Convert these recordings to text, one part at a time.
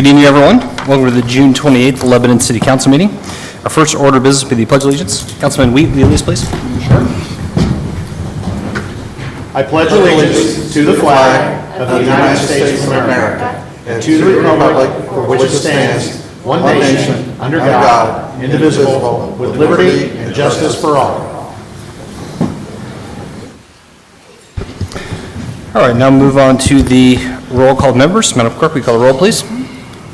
Good evening, everyone. Welcome to the June 28th Lebanon City Council meeting. Our first order of business will be the Pledge of Allegiance. Councilman Wheat, the allegiance, please. Sure. I pledge allegiance to the flag of the United States of America and to the republic for which it stands, one nation, under God, indivisible, with liberty and justice for all. All right, now move on to the roll call members. Madam Clerk, we call the roll, please.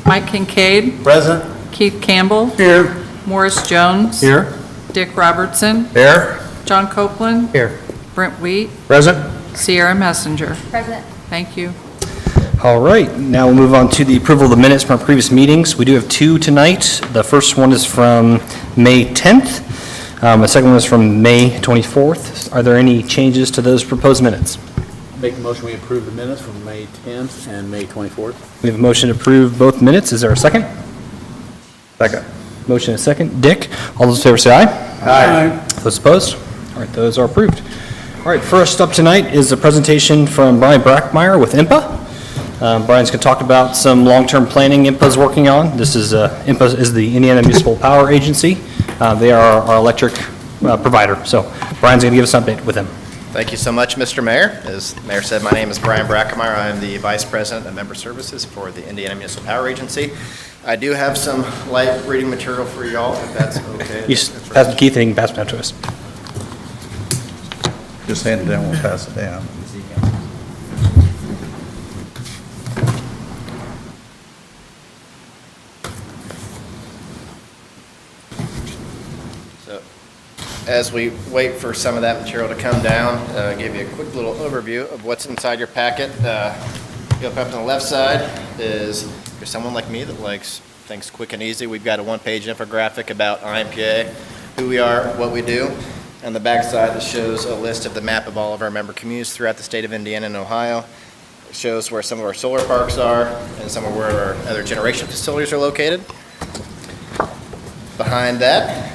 Mike Kincaid. Present. Keith Campbell. Here. Morris Jones. Here. Dick Robertson. Here. John Copeland. Here. Brent Wheat. Present. Sierra Messenger. Present. Thank you. All right, now we'll move on to the approval of the minutes from our previous meetings. We do have two tonight. The first one is from May 10th. The second one is from May 24th. Are there any changes to those proposed minutes? Make a motion we approve the minutes from May 10th and May 24th. We have a motion to approve both minutes. Is there a second? Second. Motion and a second. Dick, all those in favor say aye. Aye. Those opposed? All right, those are approved. All right, first up tonight is a presentation from Brian Brackmeyer with IMPA. Brian's going to talk about some long-term planning IMPA's working on. This is, IMPA is the Indiana Municipal Power Agency. They are our electric provider. So Brian's going to give us an update with him. Thank you so much, Mr. Mayor. As the Mayor said, my name is Brian Brackmeyer. I am the Vice President of Member Services for the Indiana Municipal Power Agency. I do have some light reading material for y'all, if that's okay. You pass it to Keith and he can pass it down to us. Just hand it down, we'll pass it down. So, as we wait for some of that material to come down, I'll give you a quick little overview of what's inside your packet. Up on the left side is, for someone like me that likes things quick and easy, we've got a one-page infographic about IMPA, who we are, what we do. On the back side, that shows a list of the map of all of our member communities throughout the state of Indiana and Ohio. It shows where some of our solar parks are and some of where our other generation facilities are located. Behind that,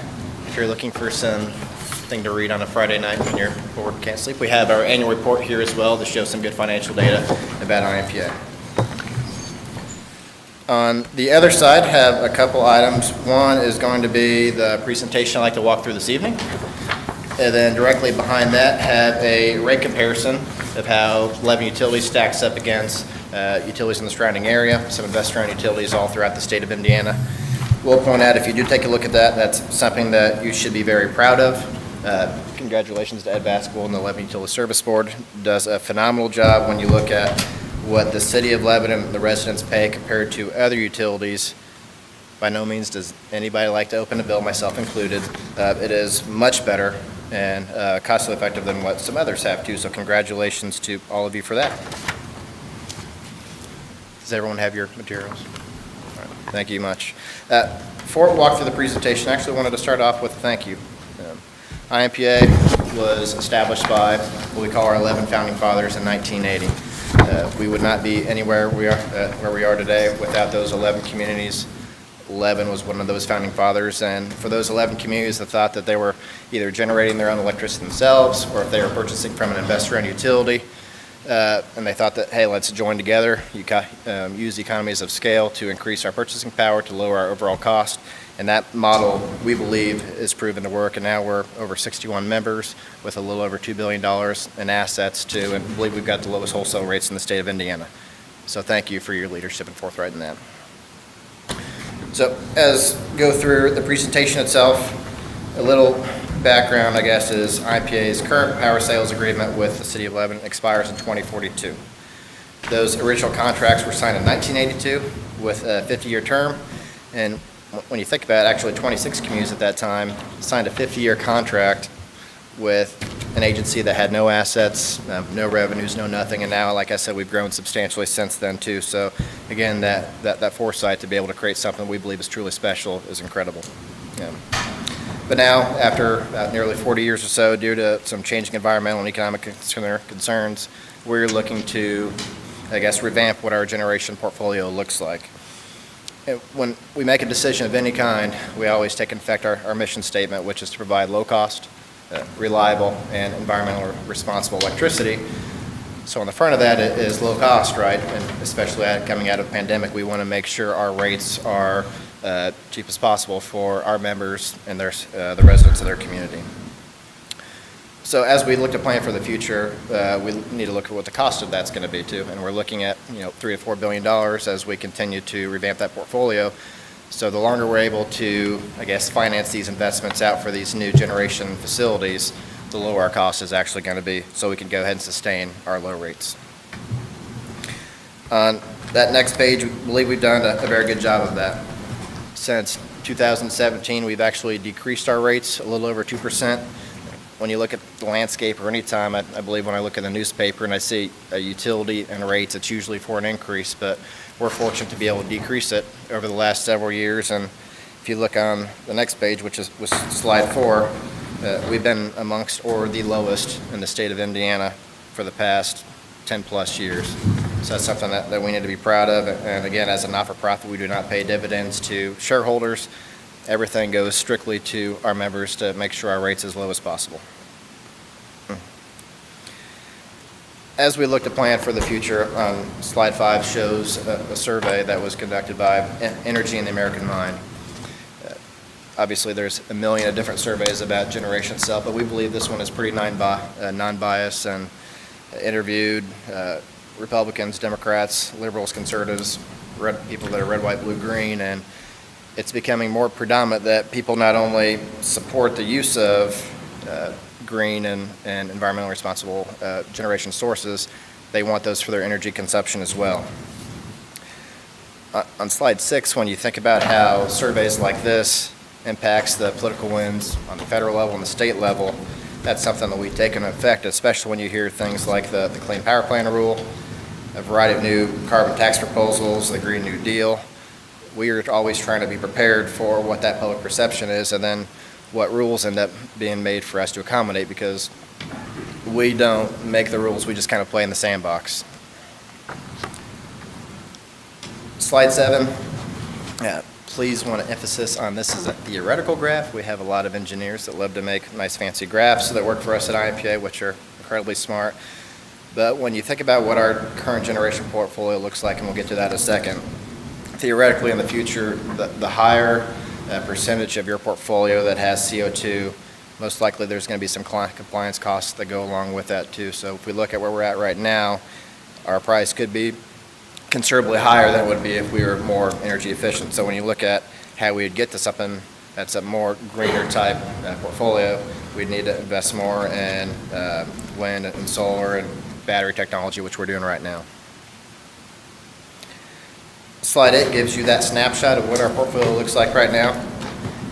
if you're looking for something to read on a Friday night when you're bored and can't sleep, we have our annual report here as well to show some good financial data about IMPA. On the other side, have a couple items. One is going to be the presentation I'd like to walk through this evening. And then directly behind that, have a rate comparison of how Lebanon Utilities stacks up against utilities in the surrounding area, some investor-owned utilities all throughout the state of Indiana. We'll point out, if you do take a look at that, that's something that you should be very proud of. Congratulations to Ed Basketball and the Lebanon Utility Service Board. Does a phenomenal job when you look at what the city of Lebanon and the residents pay compared to other utilities. By no means does anybody like to open a bill, myself included. It is much better and cost effective than what some others have too, so congratulations to all of you for that. Does everyone have your materials? All right, thank you much. Before we walk through the presentation, I actually wanted to start off with a thank you. IMPA was established by what we call our 11 founding fathers in 1980. We would not be anywhere where we are today without those 11 communities. Lebanon was one of those founding fathers, and for those 11 communities that thought that they were either generating their own electricity themselves or if they were purchasing from an investor-owned utility, and they thought that, hey, let's join together, use economies of scale to increase our purchasing power, to lower our overall cost. And that model, we believe, is proven to work, and now we're over 61 members with a little over $2 billion in assets too, and believe we've got the lowest wholesale rates in the state of Indiana. So thank you for your leadership and forthright in that. So as go through the presentation itself, a little background, I guess, is IPA's current power sales agreement with the City of Lebanon expires in 2042. Those original contracts were signed in 1982 with a 50-year term, and when you think about it, actually 26 communities at that time signed a 50-year contract with an agency that had no assets, no revenues, no nothing, and now, like I said, we've grown substantially since then too. So again, that foresight to be able to create something we believe is truly special is incredible. But now, after nearly 40 years or so, due to some changing environmental and economic concerns, we're looking to, I guess, revamp what our generation portfolio looks like. When we make a decision of any kind, we always take into effect our mission statement, which is to provide low cost, reliable, and environmentally responsible electricity. So on the front of that is low cost, right? And especially coming out of the pandemic, we want to make sure our rates are cheap as possible for our members and the residents of their community. So as we look to plan for the future, we need to look at what the cost of that's going to be too. And we're looking at, $3 to $4 billion as we continue to revamp that portfolio. So the longer we're able to, finance these investments out for these new generation facilities, the lower our cost is actually going to be, so we can go ahead and sustain our low rates. On that next page, we believe we've done a very good job of that. Since 2017, we've actually decreased our rates a little over 2%. When you look at the landscape or any time, I believe when I look at the newspaper and I see a utility and rates, it's usually for an increase, but we're fortunate to be able to decrease it over the last several years. And if you look on the next page, which was slide 4, we've been amongst or the lowest in the state of Indiana for the past 10 plus years. So that's something that we need to be proud of. And again, as a not-for-profit, we do not pay dividends to shareholders. Everything goes strictly to our members to make sure our rates as low as possible. As we look to plan for the future, slide 5 shows a survey that was conducted by Energy in the American Mind. Obviously, there's a million of different surveys about generation itself, but we believe this one is pretty non-biased and interviewed Republicans, Democrats, liberals, conservatives, people that are red, white, blue, green, and it's becoming more predominant that people not only support the use of green and environmentally responsible generation sources, they want those for their energy consumption as well. On slide 6, when you think about how surveys like this impacts the political winds on the federal level and the state level, that's something that we take into effect, especially when you hear things like the Clean Power Plan rule, a variety of new carbon tax proposals, the Green New Deal. We are always trying to be prepared for what that public perception is and then what rules end up being made for us to accommodate, because we don't make the rules, we just kind of play in the sandbox. Slide 7. Please want to emphasis on this is a theoretical graph. We have a lot of engineers that love to make nice fancy graphs that work for us at IMPA, which are incredibly smart. But when you think about what our current generation portfolio looks like, and we'll get to that in a second, theoretically in the future, the higher percentage of your portfolio that has CO2, most likely there's going to be some compliance costs that go along with that too. So if we look at where we're at right now, our price could be considerably higher than it would be if we were more energy efficient. So when you look at how we'd get to something that's a more greener type portfolio, we'd need to invest more in wind and solar and battery technology, which we're doing right now. Slide 8 gives you that snapshot of what our portfolio looks like right now.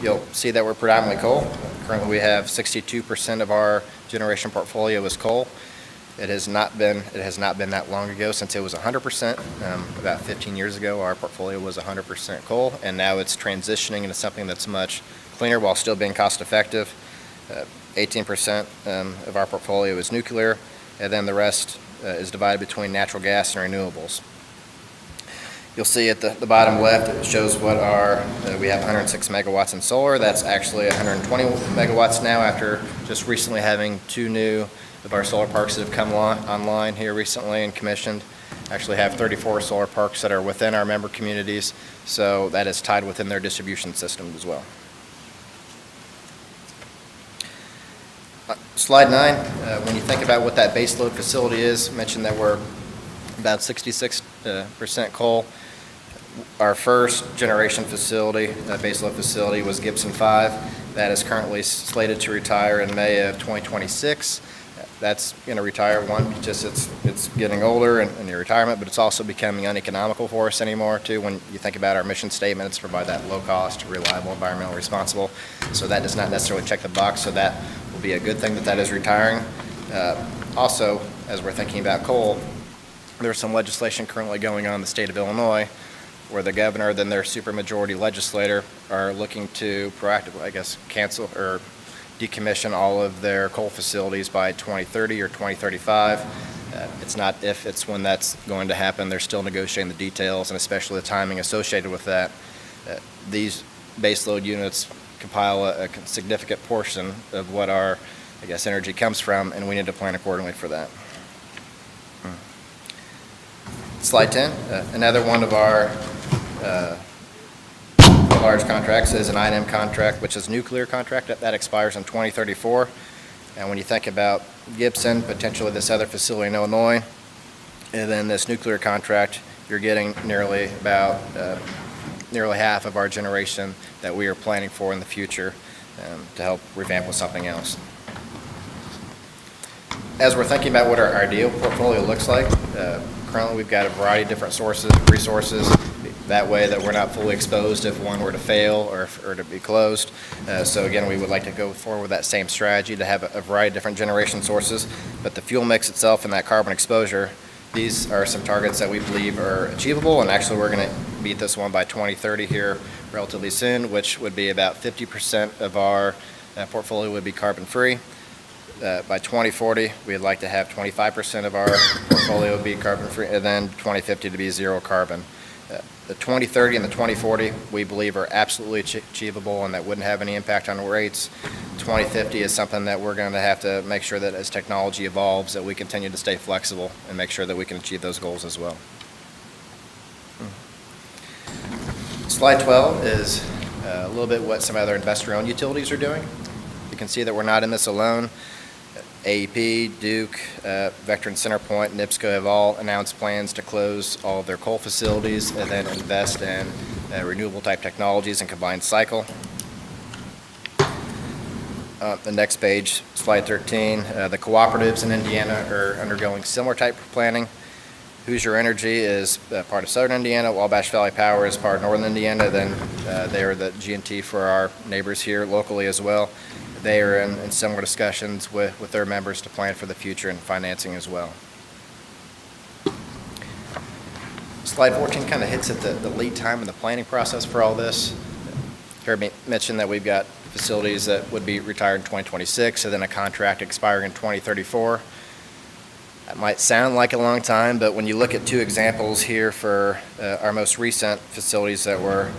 You'll see that we're predominantly coal. Currently we have 62% of our generation portfolio is coal. It has not been that long ago since it was 100%. About 15 years ago, our portfolio was 100% coal, and now it's transitioning into something that's much cleaner while still being cost effective. 18% of our portfolio is nuclear, and then the rest is divided between natural gas and renewables. You'll see at the bottom left, it shows what we have 106 megawatts in solar. That's actually 120 megawatts now after just recently having 2 new of our solar parks that have come online here recently and commissioned. Actually have 34 solar parks that are within our member communities, so that is tied within their distribution system as well. Slide 9, when you think about what that base load facility is, mentioned that we're about 66% coal. Our first generation facility, base load facility, was Gibson 5. That is currently slated to retire in May of 2026. That's going to retire, one, just it's getting older and your retirement, but it's also becoming uneconomical for us anymore too. When you think about our mission statement, it's provide that low cost, reliable, environmentally responsible. So that does not necessarily check the box, so that will be a good thing that is retiring. Also, as we're thinking about coal, there's some legislation currently going on in the state of Illinois where the governor, then their supermajority legislator, are looking to proactively, cancel or decommission all of their coal facilities by 2030 or 2035. It's not if, it's when that's going to happen. They're still negotiating the details and especially the timing associated with that. These baseload units compile a significant portion of what our, energy comes from, and we need to plan accordingly for that. Slide 10, another one of our large contracts is an I&M contract, which is a nuclear contract that expires in 2034. And when you think about Gibson, potentially this other facility in Illinois, and then this nuclear contract, you're getting nearly half of our generation that we are planning for in the future to help revamp with something else. As we're thinking about what our ideal portfolio looks like, currently we've got a variety of different resources, that way that we're not fully exposed if one were to fail or to be closed. So again, we would like to go forward with that same strategy to have a variety of different generation sources, but the fuel mix itself and that carbon exposure, these are some targets that we believe are achievable, and actually we're going to meet this one by 2030 here relatively soon, which would be about 50% of our portfolio would be carbon-free. By 2040, we'd like to have 25% of our portfolio be carbon-free, and then 2050 to be zero carbon. The 2030 and the 2040, we believe are absolutely achievable and that wouldn't have any impact on rates. 2050 is something that we're going to have to make sure that as technology evolves, that we continue to stay flexible and make sure that we can achieve those goals as well. Slide 12 is a little bit what some other investor-owned utilities are doing. You can see that we're not in this alone. AEP, Duke, Veteran Centerpoint, and NIPSCO have all announced plans to close all of their coal facilities and then invest in renewable type technologies and combined cycle. The next page, slide 13, the cooperatives in Indiana are undergoing similar type of planning. Hoosier Energy is part of Southern Indiana, Wabash Valley Power is part of Northern Indiana, then they are the G&T for our neighbors here locally as well. They are in similar discussions with their members to plan for the future and financing as well. Slide 14 kind of hits at the lead time and the planning process for all this. Heard me mention that we've got facilities that would be retired in 2026 and then a contract expiring in 2034. That might sound like a long time, but when you look at two examples here for our most recent facilities that were,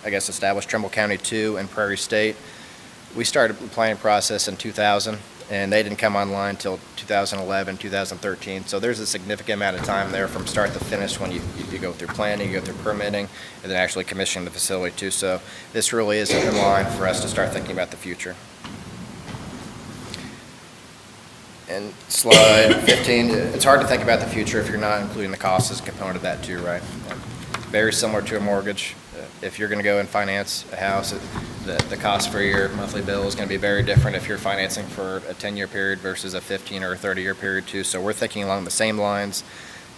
established, Trimble County 2 and Prairie State, we started the planning process in 2000, and they didn't come online until 2011, 2013. So there's a significant amount of time there from start to finish when you go through planning, you go through permitting, and then actually commissioning the facility too. So this really is in line for us to start thinking about the future. And slide 15, it's hard to think about the future if you're not including the cost as a component of that too, right? Very similar to a mortgage. If you're going to go and finance a house, the cost for your monthly bill is going to be very different if you're financing for a 10-year period versus a 15 or a 30-year period too. So we're thinking along the same lines,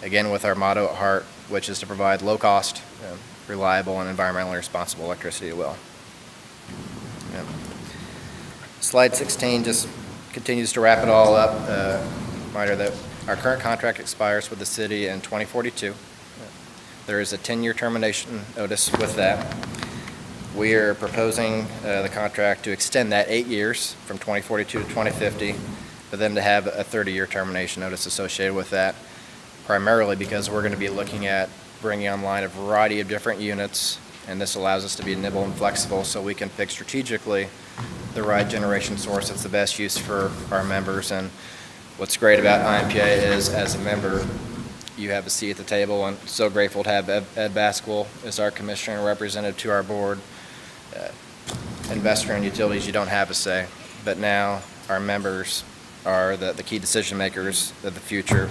again with our motto at heart, which is to provide low-cost, reliable, and environmentally responsible electricity as well. Yeah. Slide 16 just continues to wrap it all up. Reminder that our current contract expires with the city in 2042. There is a 10-year termination notice with that. We are proposing the contract to extend that 8 years from 2042 to 2050, but then to have a 30-year termination notice associated with that, primarily because we're going to be looking at bringing online a variety of different units, and this allows us to be nimble and flexible so we can pick strategically the right generation source that's the best use for our members. And what's great about IMPA is, as a member, you have a seat at the table, and so grateful to have Ed Baskel as our commissioner and representative to our board. Investor in utilities, you don't have a say, but now our members are the key decision makers of the future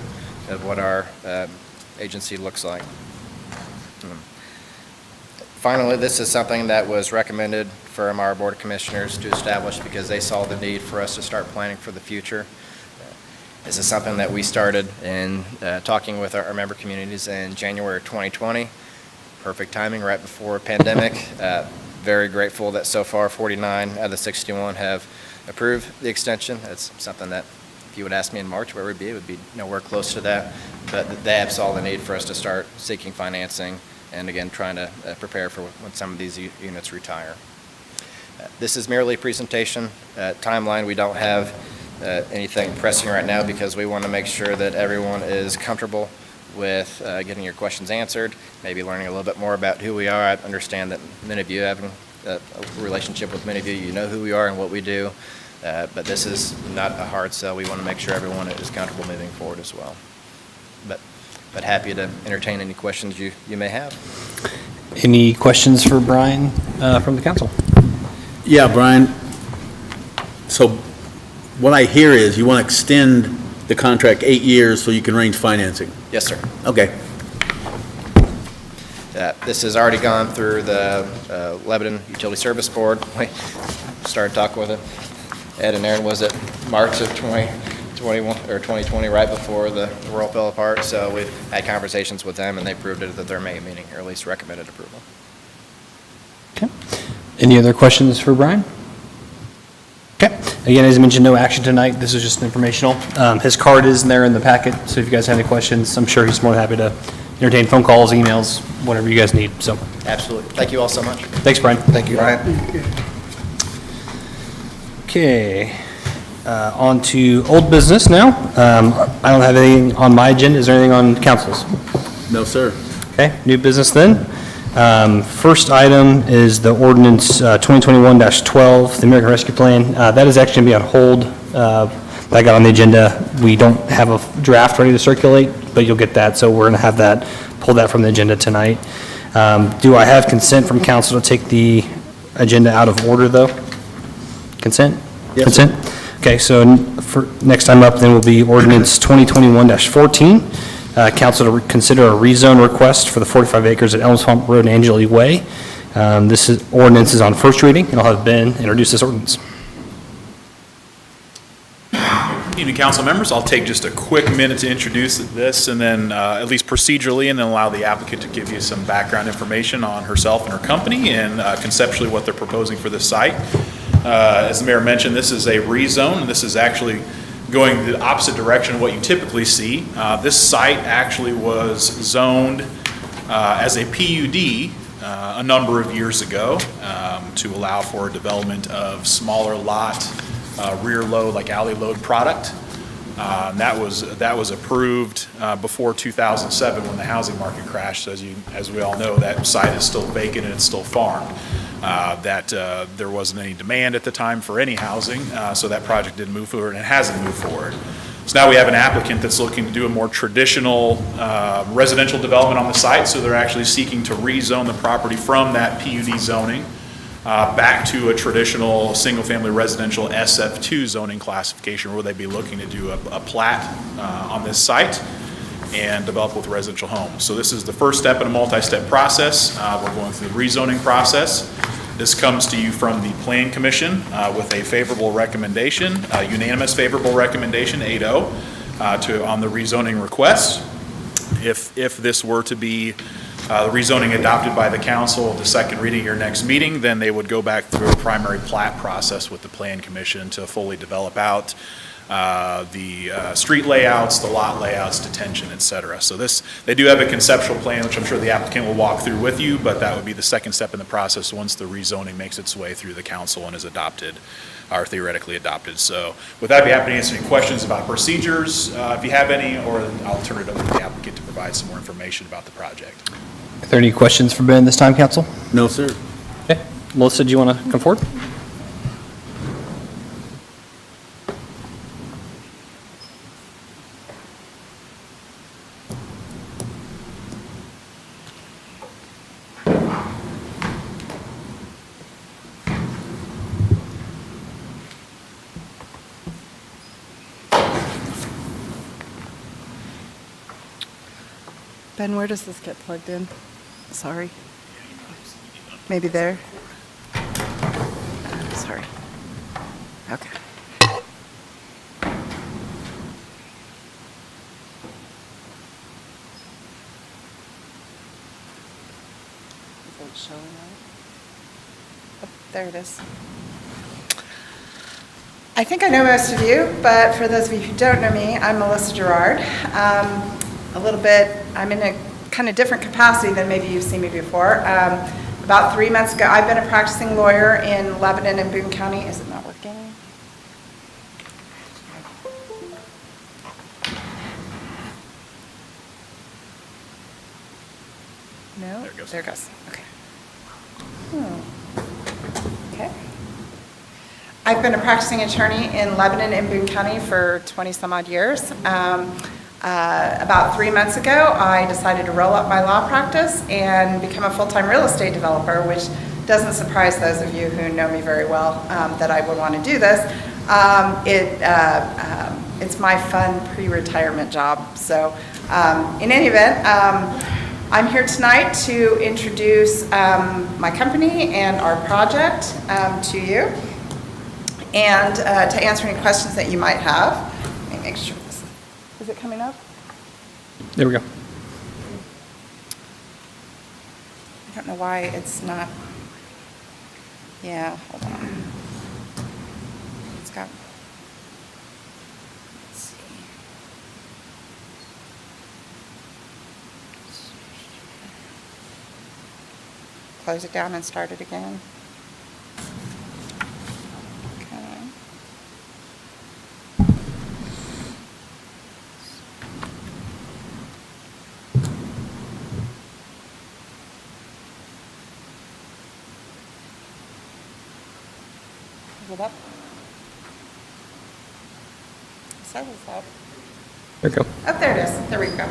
of what our agency looks like. Finally, this is something that was recommended from our Board of Commissioners to establish because they saw the need for us to start planning for the future. This is something that we started in talking with our member communities in January of 2020. Perfect timing right before a pandemic. Very grateful that so far 49 out of the 61 have approved the extension. That's something that if you would ask me in March where it would be nowhere close to that. But they have saw the need for us to start seeking financing and again trying to prepare for when some of these units retire. This is merely a presentation. Timeline, we don't have anything pressing right now because we want to make sure that everyone is comfortable with getting your questions answered, maybe learning a little bit more about who we are. I understand that many of you have a relationship with many of you. You know who we are and what we do, but this is not a hard sell. We want to make sure everyone is comfortable moving forward as well. But but happy to entertain any questions you may have. Any questions for Brian from the council? Yeah, Brian, so what I hear is you want to extend the contract 8 years so you can arrange financing. Yes, sir. Okay. This has already gone through the Lebanon Utility Service Board. We started talking with Ed and Aaron, was it March of 2021 or 2020, right before the world fell apart? So we've had conversations with them, and they approved it at their May meeting, or at least recommended approval. Okay. Any other questions for Brian? Okay. Again, as I mentioned, no action tonight. This is just informational. His card is in there in the packet, so if you guys have any questions, I'm sure he's more than happy to entertain phone calls, emails, whatever you guys need. So, Absolutely. Thank you all so much. thanks, Brian. Thank you, Brian. Okay. On to old business now. I don't have anything on my agenda. Is there anything on council's? No, sir. Okay, new business then. First item is the ordinance 2021-12, the American Rescue Plan. That is actually going to be on hold. That got on the agenda. We don't have a draft ready to circulate, but you'll get that, so we're going to have that, pull that from the agenda tonight. Do I have consent from council to take the agenda out of order, though? Consent? Yes. Consent? Okay, so for next time up then will be ordinance 2021-14. Council to consider a rezone request for the 45 acres at Elms Pump Road and Angela Lee Way. Ordinance is on first reading, and I'll have Ben introduce this ordinance. Evening, council members. I'll take just a quick minute to introduce this, and then at least procedurally, and then allow the applicant to give you some background information on herself and her company, and conceptually what they're proposing for this site. As the mayor mentioned, this is a rezone, and this is actually going the opposite direction of what you typically see. This site actually was zoned as a PUD a number of years ago to allow for development of smaller lot, rear load, like alley load product. That was approved before 2007 when the housing market crashed. So as we all know, that site is still vacant and it's still farmed. There wasn't any demand at the time for any housing, so that project didn't move forward, and it hasn't moved forward. So now we have an applicant that's looking to do a more traditional residential development on the site, so they're actually seeking to rezone the property from that PUD zoning back to a traditional single-family residential SF2 zoning classification, where they'd be looking to do a plat on this site and develop with residential homes. So this is the first step in a multi-step process. We're going through the rezoning process. This comes to you from the Plan Commission with a favorable recommendation, unanimous favorable recommendation, 8-0, on the rezoning request. If this were to be the rezoning adopted by the council at the second reading of your next meeting, then they would go back through a primary plat process with the Plan Commission to fully develop out the street layouts, the lot layouts, detention, et cetera. So they do have a conceptual plan, which I'm sure the applicant will walk through with you, but that would be the second step in the process once the rezoning makes its way through the council and is adopted, or theoretically adopted. So with that, I'd be happy to answer any questions about procedures, if you have any, or I'll turn it over to the applicant to provide some more information about the project. Are there any questions for Ben this time, council? No, sir. Okay. Melissa, do you want to come forward? Ben, where does this get plugged in? Sorry. Maybe there? Sorry. Okay. Is it showing up? Oh, there it is. I think I know most of you, but for those of you who don't know me, I'm Melissa Gerard. I'm in a kind of different capacity than maybe you've seen me before. About 3 months ago, I've been a practicing lawyer in Lebanon and Boone County. Is it not working? No? There it goes. There it goes. Okay. Okay. I've been a practicing attorney in Lebanon and Boone County for 20 some odd years. About 3 months ago, I decided to roll up my law practice and become a full-time real estate developer, which doesn't surprise those of you who know me very well that I would want to do this. It's my fun pre-retirement job. So in any event, I'm here tonight to introduce my company and our project to you, and to answer any questions that you might have. Let me make sure this is it coming up? There we go. I don't know why it's not. Yeah, hold on. It's got. Let's see. Close it down and start it again. Okay. Is it up? It says it's up. There we go. Oh, there it is. There we go.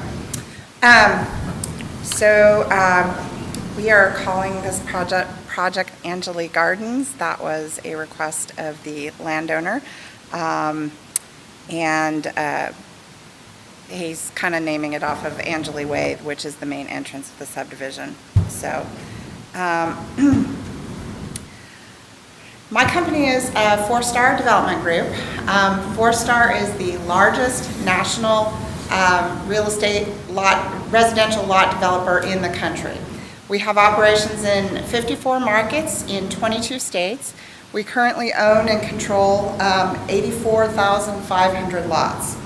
We are calling this Project Angeli Gardens. That was a request of the landowner. He's kind of naming it off of Angeli Way, which is the main entrance of the subdivision. So, my company is a 4-Star Development Group. 4-Star is the largest national real estate residential lot developer in the country. We have operations in 54 markets in 22 states. We currently own and control 84,500 lots.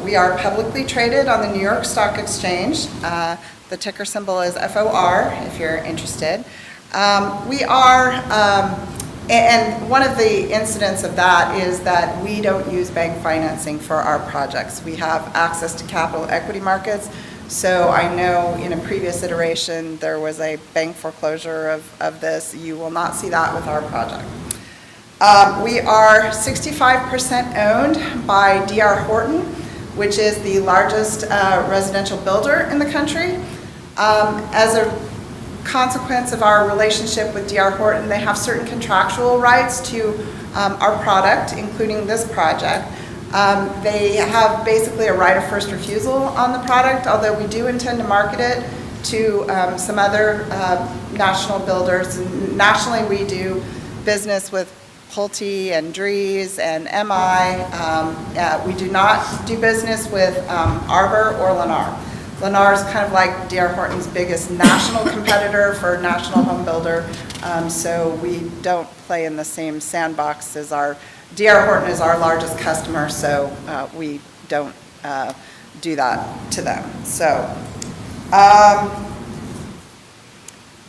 We are publicly traded on the New York Stock Exchange. The ticker symbol is FOR, if you're interested. And one of the incidents of that is that we don't use bank financing for our projects. We have access to capital equity markets. So I know in a previous iteration there was a bank foreclosure of this. You will not see that with our project. We are 65% owned by D.R. Horton, which is the largest residential builder in the country. As a consequence of our relationship with D.R. Horton, they have certain contractual rights to our product, including this project. They have basically a right of first refusal on the product, although we do intend to market it to some other national builders. And nationally, we do business with Pulte and Dries and MI. We do not do business with Arbor or Lennar. Lennar is kind of like D.R. Horton's biggest national competitor for national home builder, so we don't play in the same sandbox as our D.R. Horton is our largest customer, so we don't do that to them. So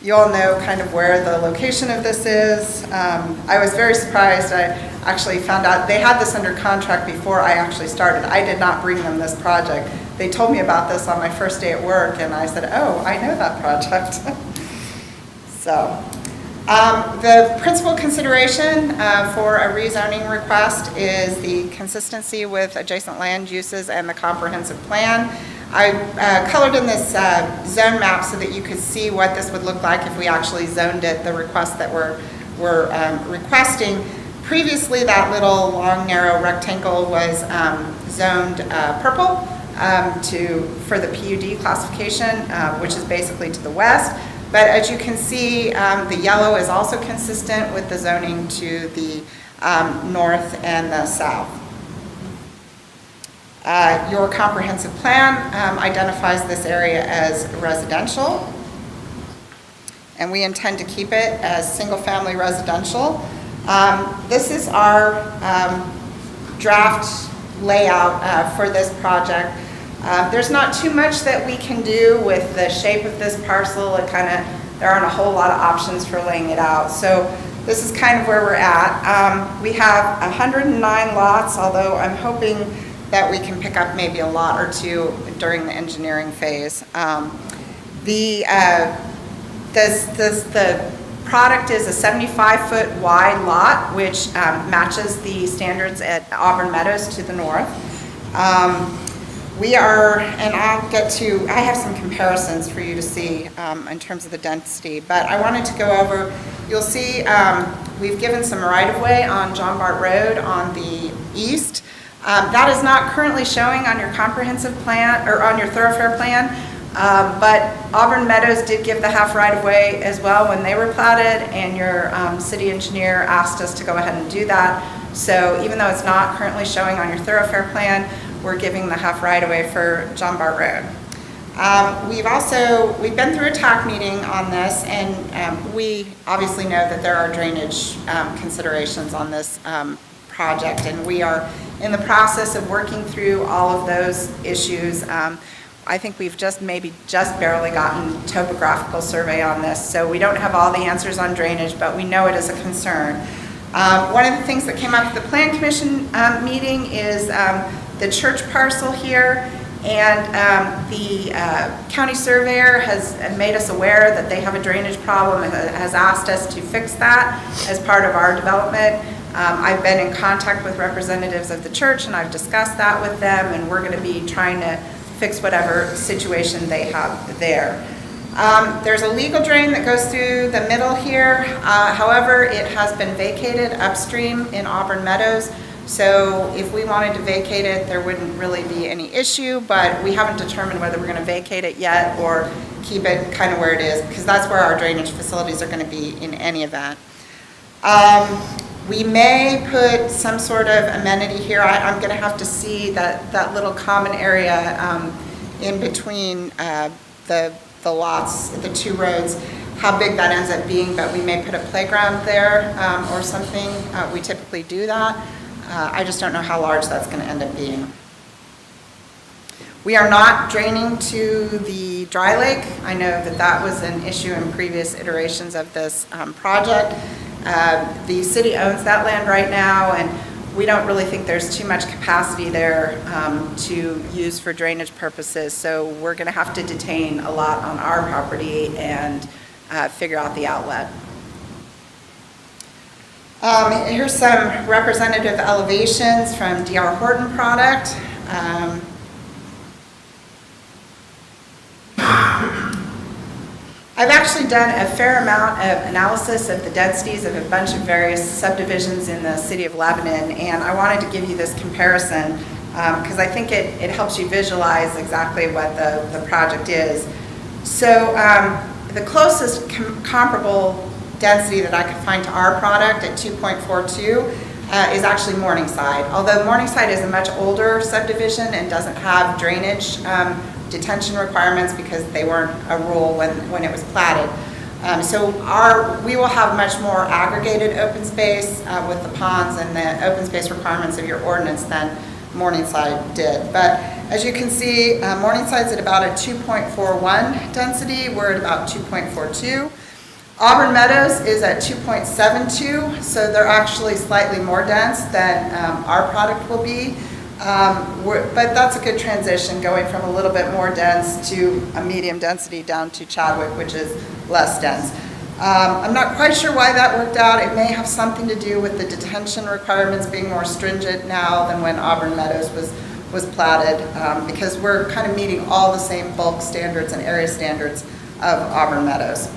you all know kind of where the location of this is. I was very surprised. I actually found out they had this under contract before I actually started. I did not bring them this project. They told me about this on my first day at work, and I said, oh, I know that project. So. The principal consideration for a rezoning request is the consistency with adjacent land uses and the comprehensive plan. I colored in this zone map so that you could see what this would look like if we actually zoned it, the request that we're requesting. Previously, that little long, narrow rectangle was zoned purple for the PUD classification, which is basically to the west. But as you can see, the yellow is also consistent with the zoning to the north and the south. Your comprehensive plan identifies this area as residential, and we intend to keep it as single-family residential. This is our draft layout for this project. There's not too much that we can do with the shape of this parcel. There aren't a whole lot of options for laying it out. So this is kind of where we're at. We have 109 lots, although I'm hoping that we can pick up maybe a lot or two during the engineering phase. The product is a 75-foot wide lot, which matches the standards at Auburn Meadows to the north. We are, and I have some comparisons for you to see in terms of the density, but I wanted to go over, you'll see we've given some right-of-way on John Bart Road on the east. That is not currently showing on your comprehensive plan, or on your thoroughfare plan, but Auburn Meadows did give the half right-of-way as well when they were platted, and your city engineer asked us to go ahead and do that. So even though it's not currently showing on your thoroughfare plan, we're giving the half right-of-way for John Bart Road. We've been through a TAC meeting on this, and we obviously know that there are drainage considerations on this project, and we are in the process of working through all of those issues. I think we've just barely gotten topographical survey on this, so we don't have all the answers on drainage, but we know it is a concern. One of the things that came up at the Plan Commission meeting is the church parcel here, and the county surveyor has made us aware that they have a drainage problem and has asked us to fix that as part of our development. I've been in contact with representatives of the church, and I've discussed that with them, and we're going to be trying to fix whatever situation they have there. There's a legal drain that goes through the middle here. However, it has been vacated upstream in Auburn Meadows. So if we wanted to vacate it, there wouldn't really be any issue, but we haven't determined whether we're going to vacate it yet or keep it kind of where it is, because that's where our drainage facilities are going to be in any event. We may put some sort of amenity here. I'm going to have to see that little common area in between the lots, the two roads, how big that ends up being, but we may put a playground there or something. We typically do that. I just don't know how large that's going to end up being. We are not draining to the dry lake. I know that was an issue in previous iterations of this project. The city owns that land right now, and we don't really think there's too much capacity there to use for drainage purposes, so we're going to have to detain a lot on our property and figure out the outlet. Here's some representative elevations from D.R. Horton product. I've actually done a fair amount of analysis of the densities of a bunch of various subdivisions in the city of Lebanon, and I wanted to give you this comparison because I think it helps you visualize exactly what the project is. So the closest comparable density that I could find to our product at 2.42 is actually Morningside. Although Morningside is a much older subdivision and doesn't have drainage detention requirements because they weren't a rule when it was platted. So we will have much more aggregated open space with the ponds and the open space requirements of your ordinance than Morningside did. But as you can see, Morningside's at about a 2.41 density. We're at about 2.42. Auburn Meadows is at 2.72, so they're actually slightly more dense than our product will be. But that's a good transition, going from a little bit more dense to a medium density down to Chadwick, which is less dense. I'm not quite sure why that worked out. It may have something to do with the detention requirements being more stringent now than when Auburn Meadows was platted, because we're kind of meeting all the same bulk standards and area standards of Auburn Meadows.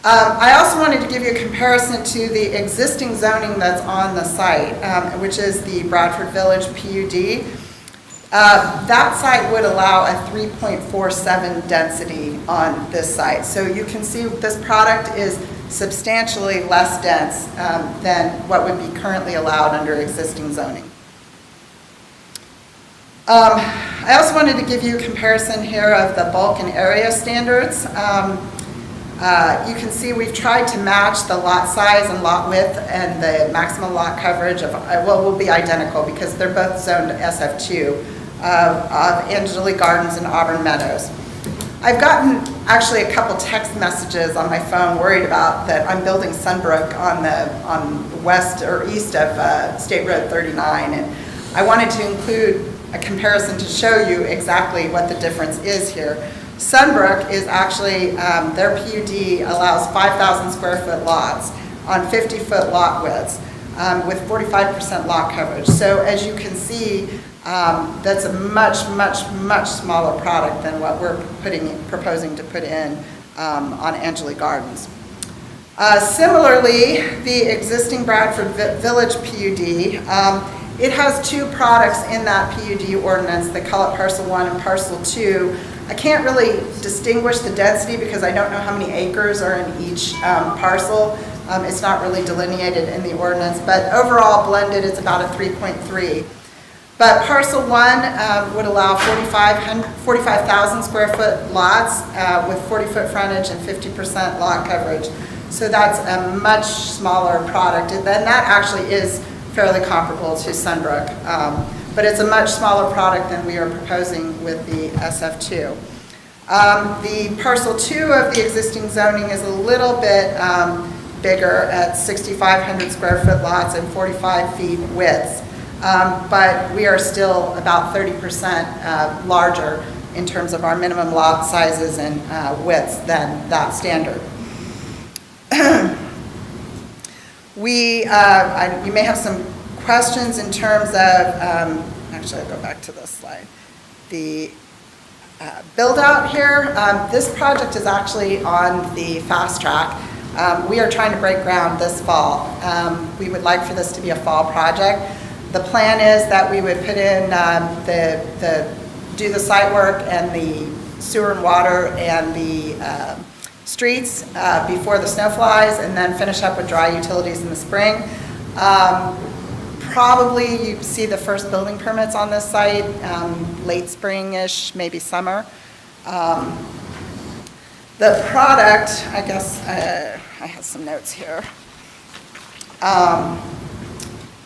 I also wanted to give you a comparison to the existing zoning that's on the site, which is the Bradford Village PUD. That site would allow a 3.47 density on this site. So you can see this product is substantially less dense than what would be currently allowed under existing zoning. I also wanted to give you a comparison here of the bulk and area standards. You can see we've tried to match the lot size and lot width, and the maximum lot coverage will be identical because they're both zoned SF2 of Angeli Gardens and Auburn Meadows. I've gotten actually a couple text messages on my phone worried about that I'm building Sunbrook on west or east of State Road 39, and I wanted to include a comparison to show you exactly what the difference is here. Sunbrook is actually, their PUD allows 5,000 square foot lots on 50-foot lot widths with 45% lot coverage. So as you can see, That's a much, much, much smaller product than what we're proposing to put in on Angeli Gardens. Similarly, the existing Bradford Village PUD, it has two products in that PUD ordinance. They call it Parcel 1 and Parcel 2. I can't really distinguish the density because I don't know how many acres are in each parcel. It's not really delineated in the ordinance, but overall blended, it's about a 3.3. But Parcel 1 would allow 45,000 square foot lots with 40-foot frontage and 50% lot coverage. So that's a much smaller product. And then that actually is fairly comparable to Sunbrook. But it's a much smaller product than we are proposing with the SF2. The Parcel 2 of the existing zoning is a little bit bigger at 6,500 square foot lots and 45 feet width. But we are still about 30% larger in terms of our minimum lot sizes and widths than that standard. You may have some questions in terms of, actually I'll go back to this slide, the build out here. This project is actually on the fast track. We are trying to break ground this fall. We would like for this to be a fall project. The plan is that we would put in do the site work and the sewer and water and the streets before the snow flies, and then finish up with dry utilities in the spring. Probably you see the first building permits on this site late spring-ish, maybe summer. The product, I guess, I have some notes here.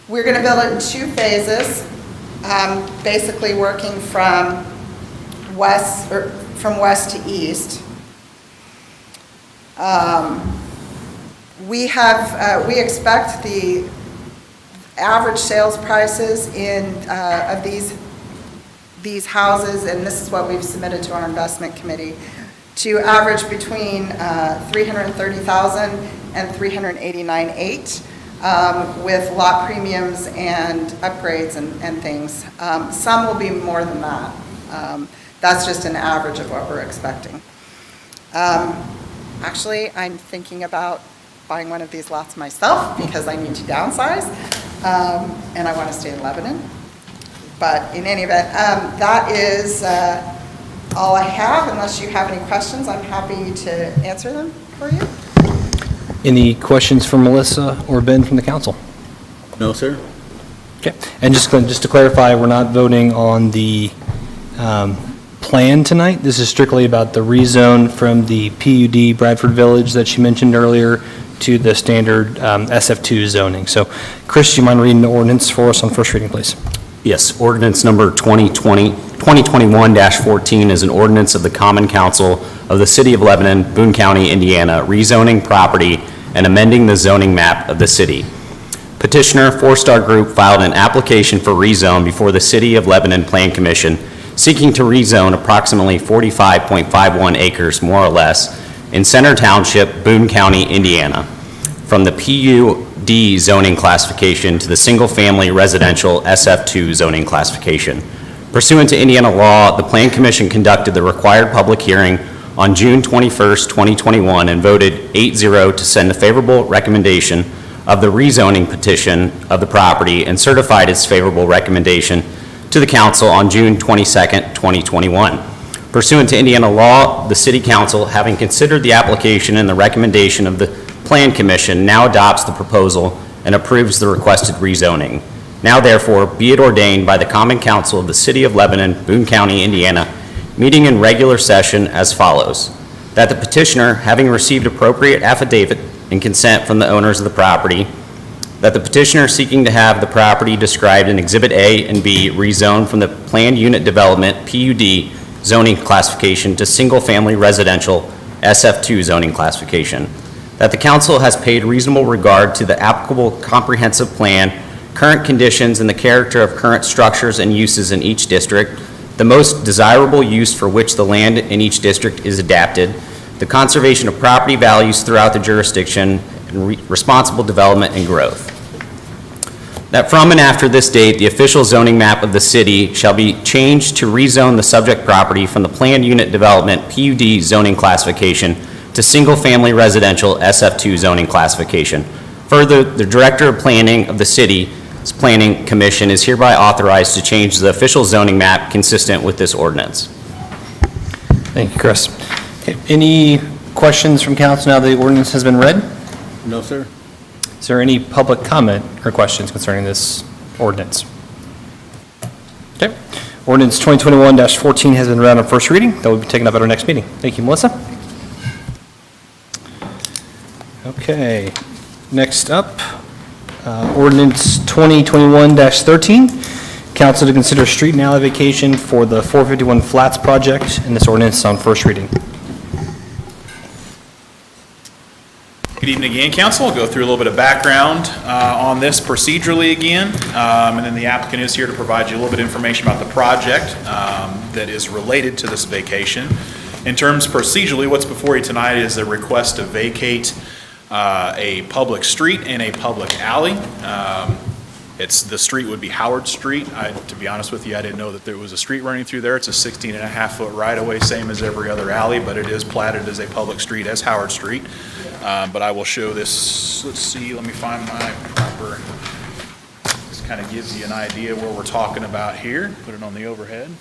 We're going to build it in 2 phases, basically working from west to east. We expect the average sales prices of these houses, and this is what we've submitted to our investment committee, to average between $330,000 and $389,800. With lot premiums and upgrades and things. Some will be more than that. That's just an average of what we're expecting. Actually, I'm thinking about buying one of these lots myself because I need to downsize, and I want to stay in Lebanon. But in any event, that is all I have. Unless you have any questions, I'm happy to answer them for you. Any questions for Melissa or Ben from the council? No, sir? Okay, and just to clarify, we're not voting on the plan tonight. This is strictly about the rezone from the PUD Bradford Village that you mentioned earlier to the standard SF2 zoning. So, Chris, do you mind reading the ordinance for us on first reading, please? Yes, ordinance number 2021-14 is an ordinance of the Common Council of the City of Lebanon, Boone County, Indiana, rezoning property and amending the zoning map of the city. Petitioner, Four Star Group, filed an application for rezone before the City of Lebanon Plan Commission, seeking to rezone approximately 45.51 acres, more or less, in Center Township, Boone County, Indiana, from the PUD zoning classification to the single-family residential SF2 zoning classification. Pursuant to Indiana law, the Plan Commission conducted the required public hearing on June 21st, 2021, and voted 8-0 to send a favorable recommendation of the rezoning petition of the property and certified its favorable recommendation to the council on June 22nd, 2021. Pursuant to Indiana law, the City Council, having considered the application and the recommendation of the Plan Commission, now adopts the proposal and approves the requested rezoning. Now therefore, be it ordained by the Common Council of the City of Lebanon, Boone County, Indiana, meeting in regular session as follows: that the petitioner, having received appropriate affidavit and consent from the owners of the property, that the petitioner seeking to have the property described in Exhibit A and B rezoned from the Planned Unit Development PUD zoning classification to single-family residential SF2 zoning classification, that the council has paid reasonable regard to the applicable comprehensive plan, current conditions, and the character of current structures and uses in each district, the most desirable use for which the land in each district is adapted, the conservation of property values throughout the jurisdiction, and responsible development and growth. that from and after this date, the official zoning map of the city shall be changed to rezone the subject property from the planned unit development PUD zoning classification to single-family residential SF2 zoning classification. Further, the Director of Planning of the city's Planning Commission is hereby authorized to change the official zoning map consistent with this ordinance. Thank you, Chris. Okay, any questions from council now that the ordinance has been read? No, sir? Is there any public comment or questions concerning this ordinance? Okay. Ordinance 2021-14 has been read on first reading. That will be taken up at our next meeting. Thank you, Melissa. Okay. Next up, ordinance 2021-13. Council to consider street and alley vacation for the 451 Flats project, and this ordinance is on first reading. Good evening again, council. I'll go through a little bit of background on this procedurally again, and then the applicant is here to provide you a little bit of information about the project that is related to this vacation. In terms procedurally, what's before you tonight is a request to vacate a public street and a public alley. The street would be Howard Street. To be honest with you, I didn't know that there was a street running through there. It's a 16.5-foot right-of-way, same as every other alley, but it is platted as a public street as Howard Street. But I will show this, let's see, let me find my proper, this kind of gives you an idea where we're talking about here. Put it on the overhead.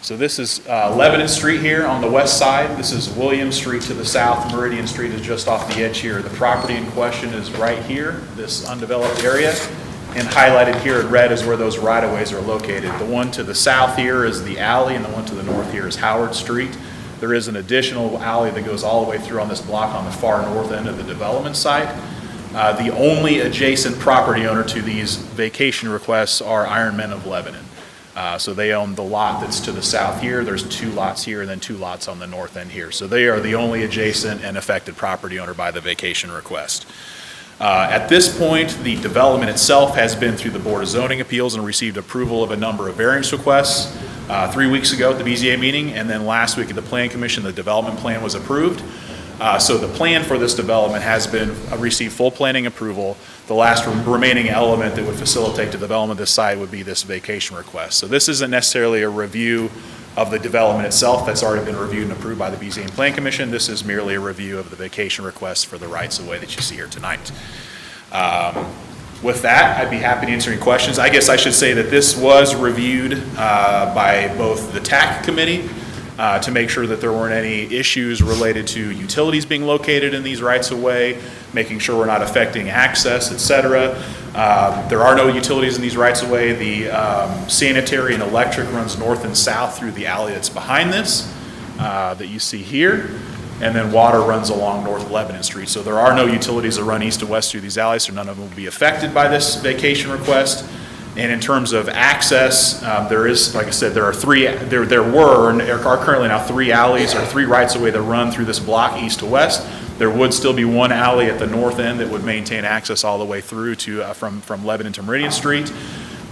So this is Lebanon Street here on the west side. This is William Street to the south. Meridian Street is just off the edge here. The property in question is right here, this undeveloped area. And highlighted here in red is where those right-of-ways are located. The one to the south here is the alley, and the one to the north here is Howard Street. There is an additional alley that goes all the way through on this block on the far north end of the development site. The only adjacent property owner to these vacation requests are Iron Men of Lebanon. So they own the lot that's to the south here. There's 2 lots here and then 2 lots on the north end here. So they are the only adjacent and affected property owner by the vacation request. At this point, the development itself has been through the Board of Zoning Appeals and received approval of a number of variance requests. 3 weeks ago at the BZA meeting, and then last week at the Plan Commission, the development plan was approved. So the plan for this development has been received full planning approval. The last remaining element that would facilitate the development of this site would be this vacation request. So this isn't necessarily a review of the development itself that's already been reviewed and approved by the BZA and Plan Commission. This is merely a review of the vacation request for the rights of way that you see here tonight. With that, I'd be happy to answer any questions. I guess I should say that this was reviewed by both the TAC committee to make sure that there weren't any issues related to utilities being located in these rights of way, making sure we're not affecting access, et cetera. There are no utilities in these rights of way. The sanitary and electric runs north and south through the alley that's behind this that you see here. And then water runs along North Lebanon Street. So there are no utilities that run east and west through these alleys, so none of them will be affected by this vacation request. And in terms of access, there is, like I said, there were and are currently now 3 alleys or 3 rights of way that run through this block east to west. There would still be 1 alley at the north end that would maintain access all the way through to from Lebanon to Meridian Street.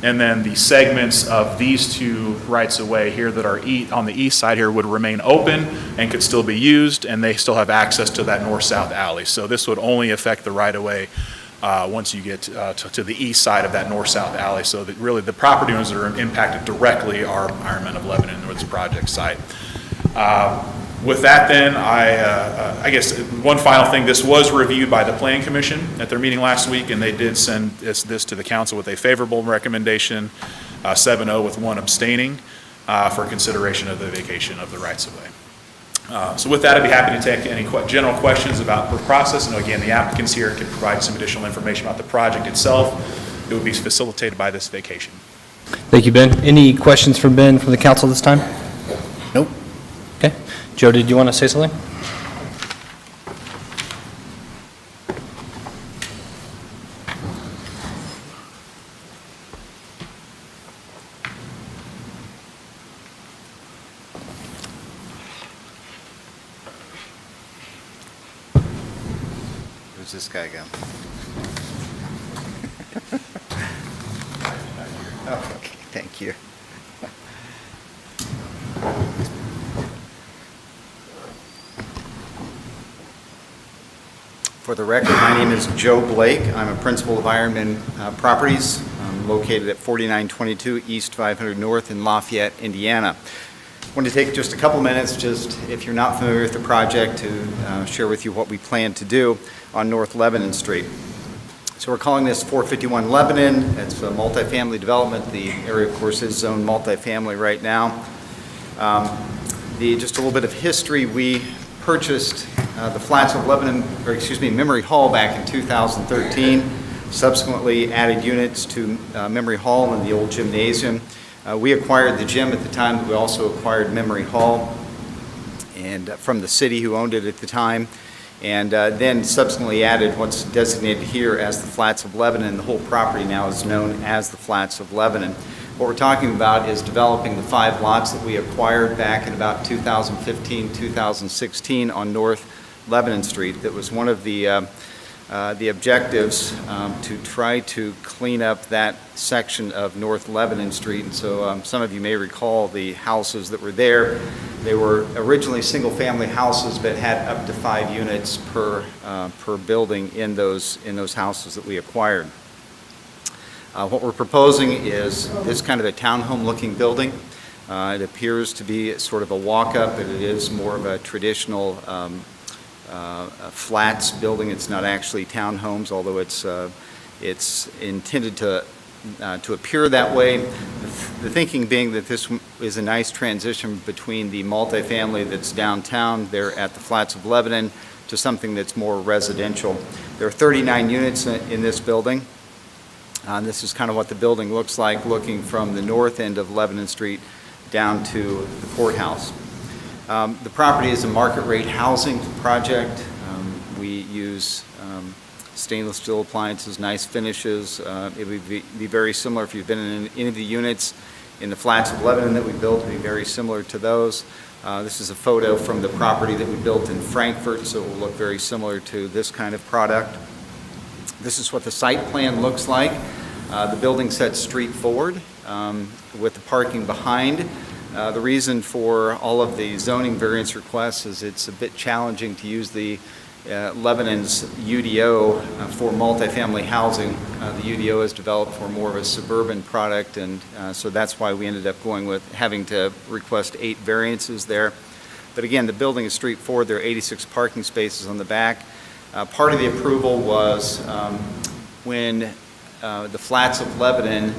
And then the segments of these 2 rights of way here that are on the east side here would remain open and could still be used, and they still have access to that north-south alley. So this would only affect the right of way once you get to the east side of that north-south alley. So that really the property owners that are impacted directly are Iron Men of Lebanon or this project site. With that then, I guess one final thing, this was reviewed by the Plan Commission at their meeting last week, and they did send this to the council with a favorable recommendation, 7-0 with 1 abstaining for consideration of the vacation of the rights of way. So with that, I'd be happy to take any general questions about the process. And again, the applicants here can provide some additional information about the project itself. It would be facilitated by this vacation. Thank you, Ben. Any questions from Ben from the council this time? Nope. Okay. Joe, did you want to say something? Where's this guy go? Oh, okay, thank you. For the record, my name is Joe Blake. I'm a principal of Ironman Properties. I'm located at 4922 East 500 North in Lafayette, Indiana. I want to take just a couple minutes, just if you're not familiar with the project, to share with you what we plan to do on North Lebanon Street. So we're calling this 451 Lebanon. It's a multifamily development. The area, of course, is zoned multifamily right now. Just a little bit of history. We purchased the flats of Lebanon, or excuse me, Memory Hall back in 2013. Subsequently added units to Memory Hall and the old gymnasium. We acquired the gym at the time, but we also acquired Memory Hall and from the city who owned it at the time, and then subsequently added what's designated here as the Flats of Lebanon. The whole property now is known as the Flats of Lebanon. What we're talking about is developing the 5 lots that we acquired back in about 2015, 2016 on North Lebanon Street. That was one of the objectives, to try to clean up that section of North Lebanon Street. And so some of you may recall the houses that were there. They were originally single-family houses, but had up to 5 units per building in those houses that we acquired. What we're proposing is this kind of a townhome-looking building. It appears to be sort of a walk-up, but it is more of a traditional flats building. It's not actually townhomes, although it's intended to appear that way. The thinking being that this is a nice transition between the multifamily that's downtown there at the Flats of Lebanon to something that's more residential. There are 39 units in this building. This is kind of what the building looks like looking from the north end of Lebanon Street down to the courthouse. The property is a market rate housing project. We use stainless steel appliances, nice finishes. It would be very similar if you've been in any of the units in the Flats of Lebanon that we built. It would be very similar to those. This is a photo from the property that we built in Frankfurt, so it will look very similar to this kind of product. This is what the site plan looks like. The building sets street forward with the parking behind. The reason for all of the zoning variance requests is it's a bit challenging to use the Lebanon's UDO for multifamily housing. The UDO is developed for more of a suburban product, and so that's why we ended up going with having to request 8 variances there. But again, the building is street forward. There are 86 parking spaces on the back. Part of the approval was when the Flats of Lebanon,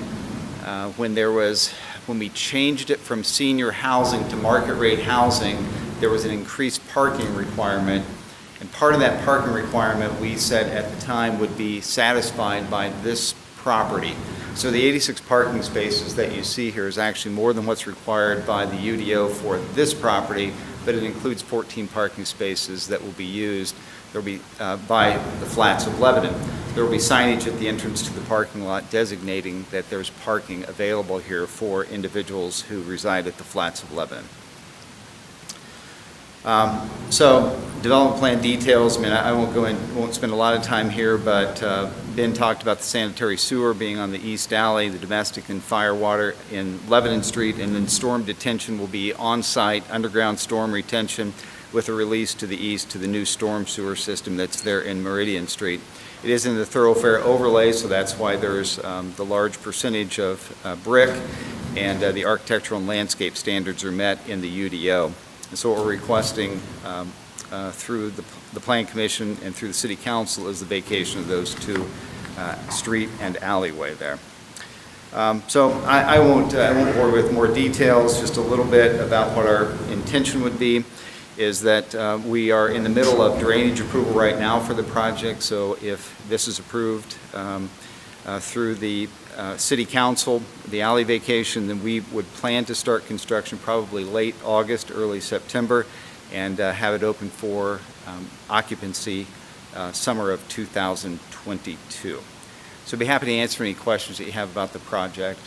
when we changed it from senior housing to market rate housing, there was an increased parking requirement. And part of that parking requirement, we said at the time, would be satisfied by this property. So the 86 parking spaces that you see here is actually more than what's required by the UDO for this property, but it includes 14 parking spaces that will be used. There will be by the Flats of Lebanon. There will be signage at the entrance to the parking lot designating that there's parking available here for individuals who reside at the Flats of Lebanon. So development plan details, I mean, I won't spend a lot of time here, but Ben talked about the sanitary sewer being on the east alley, the domestic and fire water in Lebanon Street, and then storm detention will be on-site underground storm retention with a release to the east to the new storm sewer system that's there in Meridian Street. It is in the thoroughfare overlay, so that's why there's the large percentage of brick, and the architectural and landscape standards are met in the UDO. And so what we're requesting through the Plan Commission and through the City Council is the vacation of those 2 street and alleyway there. So I won't bore with more details, just a little bit about what our intention would be. Is that we are in the middle of drainage approval right now for the project, so if this is approved through the City Council, the alley vacation, then we would plan to start construction probably late August, early September, and have it open for occupancy summer of 2022. So I'd be happy to answer any questions that you have about the project.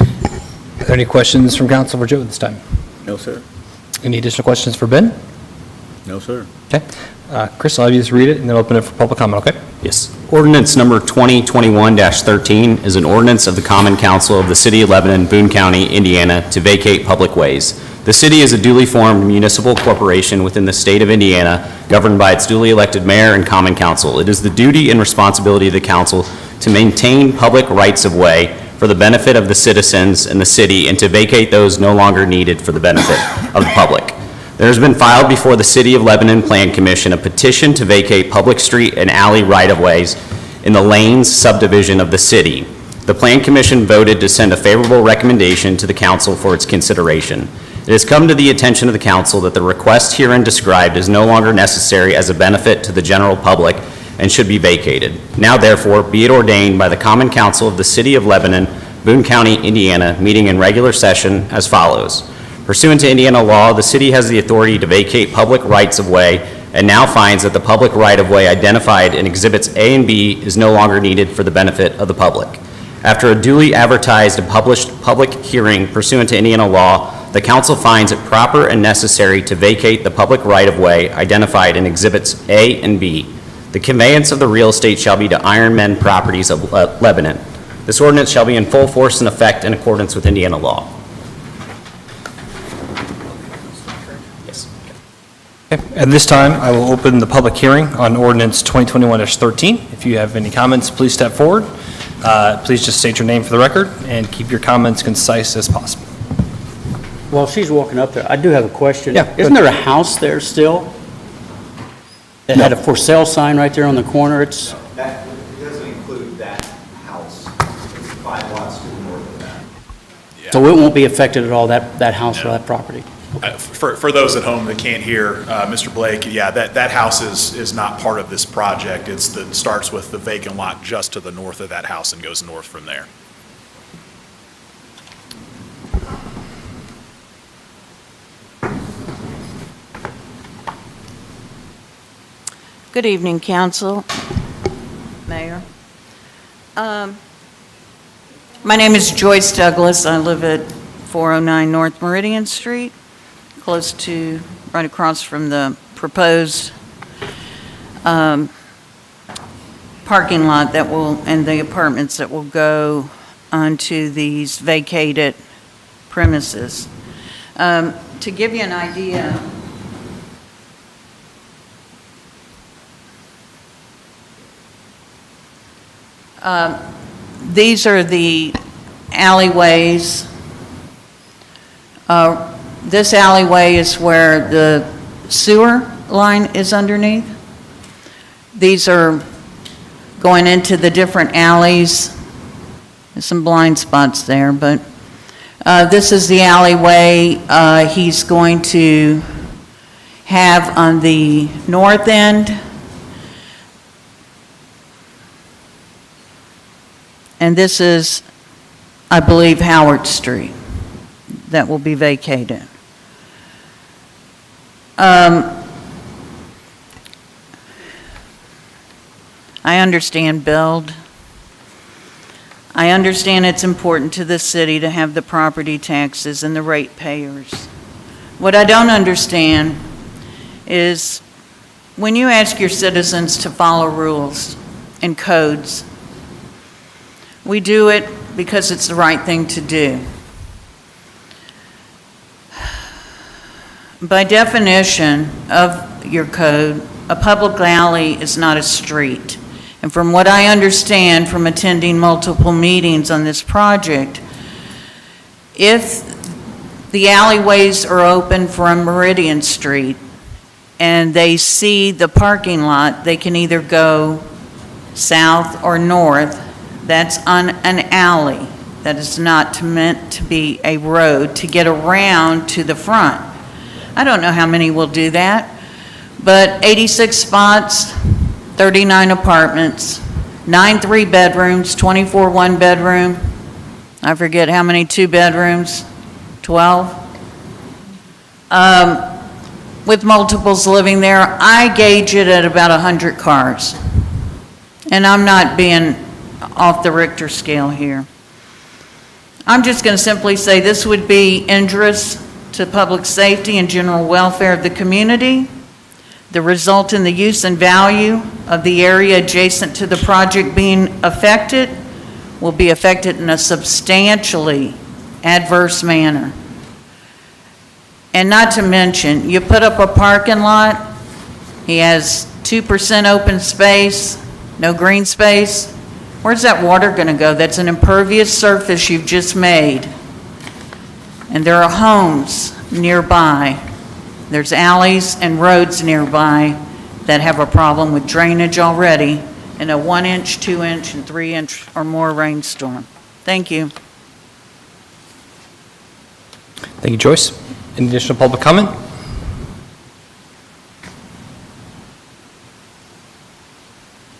Are there any questions from council for Joe at this time? No, sir. Any additional questions for Ben? No, sir. Okay. Chris, I'll have you just read it and then open it for public comment, okay? Yes. Ordinance number 2021-13 is an ordinance of the Common Council of the City of Lebanon, Boone County, Indiana, to vacate public ways. The city is a duly formed municipal corporation within the state of Indiana, governed by its duly elected mayor and common council. It is the duty and responsibility of the council to maintain public rights of way for the benefit of the citizens and the city, and to vacate those no longer needed for the benefit of the public. There has been filed before the City of Lebanon Plan Commission a petition to vacate public street and alley right-of-ways in the Lanes subdivision of the city. The Plan Commission voted to send a favorable recommendation to the council for its consideration. It has come to the attention of the council that the request herein described is no longer necessary as a benefit to the general public and should be vacated. Now therefore, be it ordained by the Common Council of the City of Lebanon, Boone County, Indiana, meeting in regular session as follows. Pursuant to Indiana law, the city has the authority to vacate public rights of way and now finds that the public right of way identified in Exhibits A and B is no longer needed for the benefit of the public. After a duly advertised and published public hearing pursuant to Indiana law, the council finds it proper and necessary to vacate the public right-of-way identified in Exhibits A and B. The conveyance of the real estate shall be to Iron Men Properties of Lebanon. This ordinance shall be in full force and effect in accordance with Indiana law. Okay. At this time, I will open the public hearing on ordinance 2021-13. If you have any comments, please step forward. Please just state your name for the record and keep your comments concise as possible. While she's walking up there, I do have a question. Yeah, go Isn't there a house there still? It had a for sale sign right there on the corner. It's, That, it doesn't include that house. It's 5 lots to the north of that. so it won't be affected at all, that house or that property? For those at home that can't hear, Mr. Blake, yeah, that house is not part of this project. It starts with the vacant lot just to the north of that house and goes north from there. Good evening, council, mayor. My name is Joyce Douglas. I live at 409 North Meridian Street, close to, right across from the proposed parking lot that will, and the apartments that will go onto these vacated premises. To give you an idea, these are the alleyways. This alleyway is where the sewer line is underneath. These are going into the different alleys. There's some blind spots there, but this is the alleyway he's going to have on the north end. And this is, I believe, Howard Street that will be vacated. I understand build. I understand it's important to the city to have the property taxes and the ratepayers. What I don't understand is when you ask your citizens to follow rules and codes, we do it because it's the right thing to do. By definition of your code, a public alley is not a street. And from what I understand from attending multiple meetings on this project, if the alleyways are open from Meridian Street and they see the parking lot, they can either go south or north. That's on an alley. That is not meant to be a road to get around to the front. I don't know how many will do that, but 86 spots, 39 apartments, 9 3-bedrooms, 24 1-bedroom. I forget how many 2 bedrooms, 12. With multiples living there, I gauge it at about 100 cars. And I'm not being off the Richter scale here. I'm just going to simply say this would be injurious to public safety and general welfare of the community. The result in the use and value of the area adjacent to the project being affected will be affected in a substantially adverse manner. And not to mention, you put up a parking lot, he has 2% open space, no green space. Where's that water going to go? That's an impervious surface you've just made. And there are homes nearby. There's alleys and roads nearby that have a problem with drainage already in a 1-inch, 2-inch, and 3-inch or more rainstorm. Thank you. Thank you, Joyce. Any additional public comment?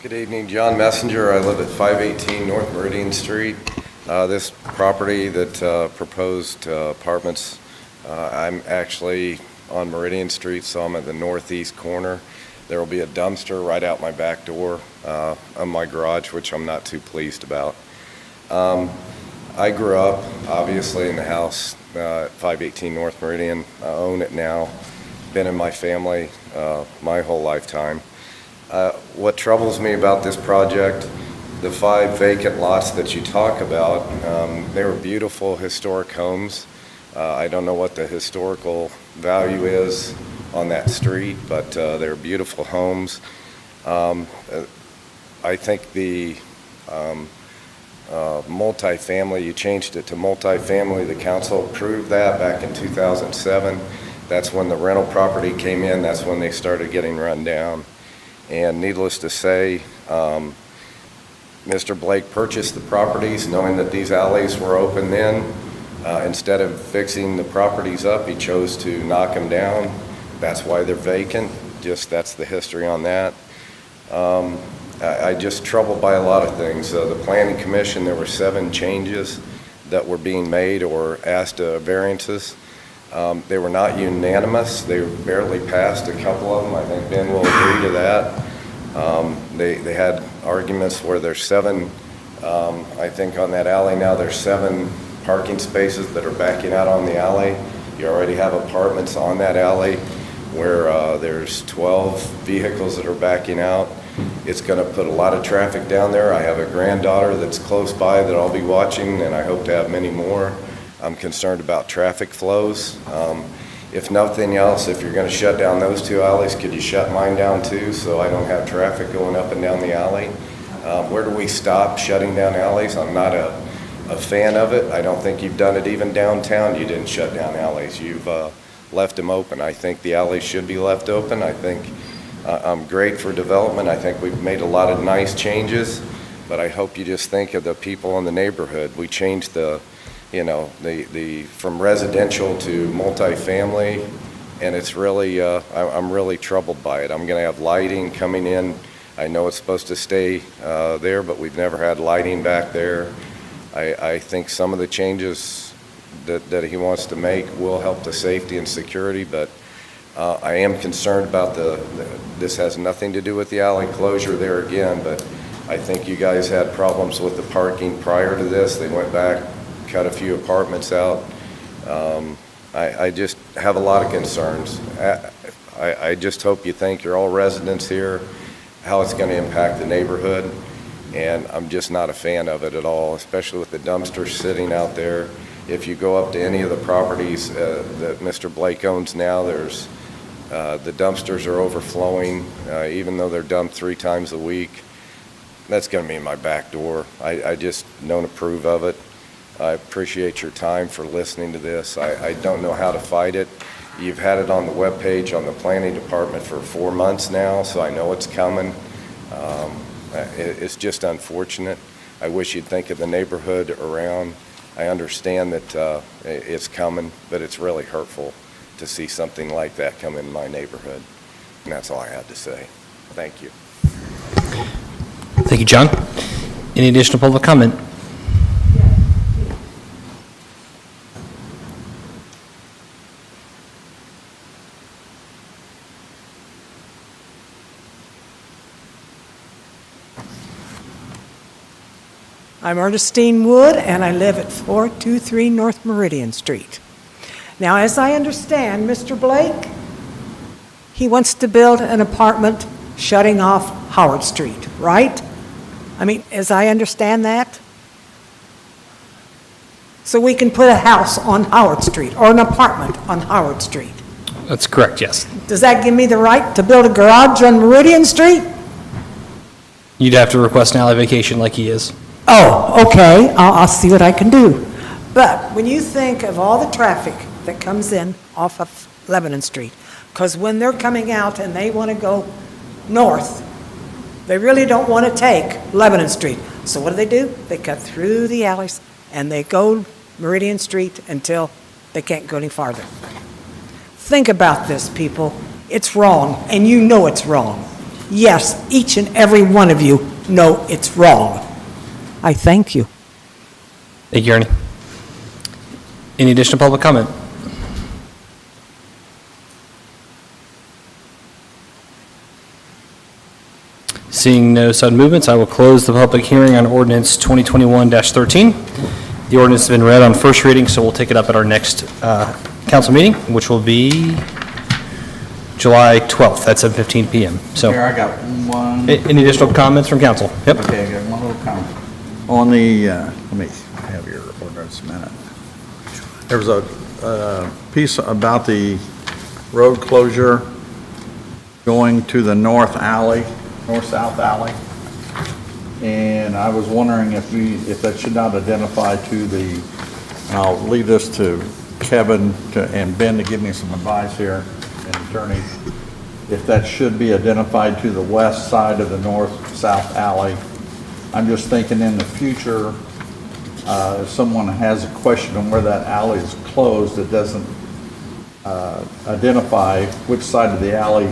Good evening, John Messenger. I live at 518 North Meridian Street. This property that proposed apartments, I'm actually on Meridian Street, so I'm at the northeast corner. There will be a dumpster right out my back door on my garage, which I'm not too pleased about. I grew up, obviously, in the house at 518 North Meridian. I own it now. Been in my family my whole lifetime. What troubles me about this project, the 5 vacant lots that you talk about, they were beautiful historic homes. I don't know what the historical value is on that street, but they're beautiful homes. I think the multifamily, you changed it to multifamily. The council approved that back in 2007. That's when the rental property came in. That's when they started getting run down. And needless to say, Mr. Blake purchased the properties knowing that these alleys were open then. Instead of fixing the properties up, he chose to knock them down. That's why they're vacant. That's the history on that. I just troubled by a lot of things. The Planning Commission, there were 7 changes that were being made or asked variances. They were not unanimous. They barely passed a couple of them. I think Ben will agree to that. They had arguments where there's 7, I think on that alley now, there's 7 parking spaces that are backing out on the alley. You already have apartments on that alley where there's 12 vehicles that are backing out. It's going to put a lot of traffic down there. I have a granddaughter that's close by that I'll be watching, and I hope to have many more. I'm concerned about traffic flows. If nothing else, if you're going to shut down those 2 alleys, could you shut mine down too so I don't have traffic going up and down the alley? Where do we stop shutting down alleys? I'm not a fan of it. I don't think you've done it even downtown. You didn't shut down alleys. You've left them open. I think the alleys should be left open. I think I'm great for development. I think we've made a lot of nice changes, but I hope you just think of the people in the neighborhood. We changed the from residential to multifamily, and it's really, I'm really troubled by it. I'm going to have lighting coming in. I know it's supposed to stay there, but we've never had lighting back there. I think some of the changes that he wants to make will help the safety and security, but I am concerned about this has nothing to do with the alley closure there again, but I think you guys had problems with the parking prior to this. They went back, cut a few apartments out. I just have a lot of concerns. I just hope you think, you're all residents here, how it's going to impact the neighborhood, and I'm just not a fan of it at all, especially with the dumpsters sitting out there. If you go up to any of the properties that Mr. Blake owns now, there's the dumpsters are overflowing, even though they're dumped 3 times a week. That's going to be in my back door. I just don't approve of it. I appreciate your time for listening to this. I don't know how to fight it. You've had it on the webpage on the planning department for 4 months now, so I know it's coming. It's just unfortunate. I wish you'd think of the neighborhood around. I understand that it's coming, but it's really hurtful to see something like that come in my neighborhood. And that's all I had to say. Thank you. Thank you, John. Any additional public comment? I'm Ernestine Wood, and I live at 423 North Meridian Street. Now, as I understand, Mr. Blake, he wants to build an apartment shutting off Howard Street, right? I mean, as I understand that? so we can put a house on Howard Street or an apartment on Howard Street. That's correct, yes. Does that give me the right to build a garage on Meridian Street? You'd have to request an alley vacation like he is. Oh, okay, I'll see what I can do. But when you think of all the traffic that comes in off of Lebanon Street, because when they're coming out and they want to go north, they really don't want to take Lebanon Street. So what do? They cut through the alleys and they go Meridian Street until they can't go any farther. Think about this, people. It's wrong, and you know it's wrong. Yes, each and every one of you know it's wrong. I thank you. Thank you, Ernie. Any additional public comment? Seeing no sudden movements, I will close the public hearing on ordinance 2021-13. The ordinance has been read on first reading, so we'll take it up at our next council meeting, which will be July 12th at 7:15 PM. So, Here, I got one. any additional comments from council? Yep. Okay, I got one little comment. On the, let me have your ordinance a minute. There was a piece about the road closure going to the north south alley. And I was wondering if that should not identify to the, and I'll leave this to Kevin and Ben to give me some advice here, and attorney, if that should be identified to the west side of the north-south alley. I'm just thinking in the future, if someone has a question on where that alley is closed, it doesn't identify which side of the alley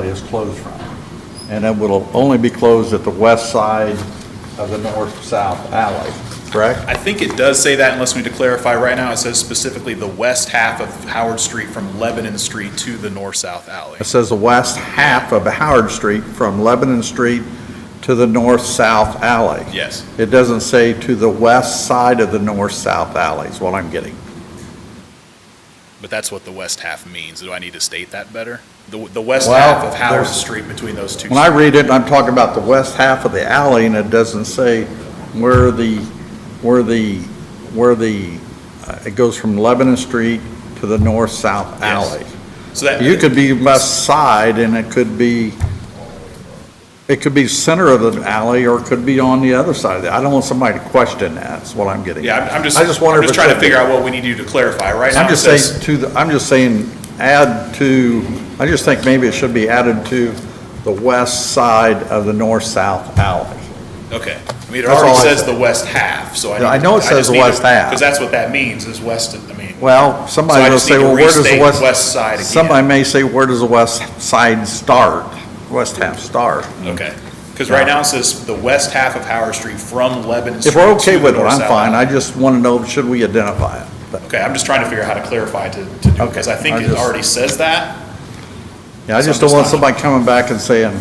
is closed from. And it will only be closed at the west side of the north-south alley, correct? I think it does say that, unless we need to clarify right now. It says specifically the west half of Howard Street from Lebanon Street to the north-south alley. It says the west half of Howard Street from Lebanon Street to the north-south alley. Yes. It doesn't say to the west side of the north-south alley is what I'm getting. But that's what the west half means. Do I need to state that better? The west Well, half of Howard there's- Street between those two. When I read it, I'm talking about the west half of the alley, and it doesn't say where it goes from Lebanon Street to the north-south alley. So that You could be west side, and it could be center of the alley, or it could be on the other side of it. I don't want somebody to question that, that's what I'm getting at. Yeah, I'm just wonder if it trying to should figure be. out what we need you to clarify. Right now I'm it just says, saying add to, I just think maybe it should be added to the west side of the north-south alley. okay. I mean, it That's already all I says said. the west half, so I know it says the west half. Because that's what that means, is west, I mean. Well, somebody So I will just say, need to well, where does the restate west? west side again. Somebody may say, where does the west side start? West half start? Okay. Because right now it says the west half of Howard Street from Lebanon Street If we're okay to the with it, I'm north-south fine. alley. I just want to know, should we identify it? But- Okay, I'm just trying to figure out how to clarify to do, because I think I it just- already says that. Yeah, I just don't want somebody coming back and saying,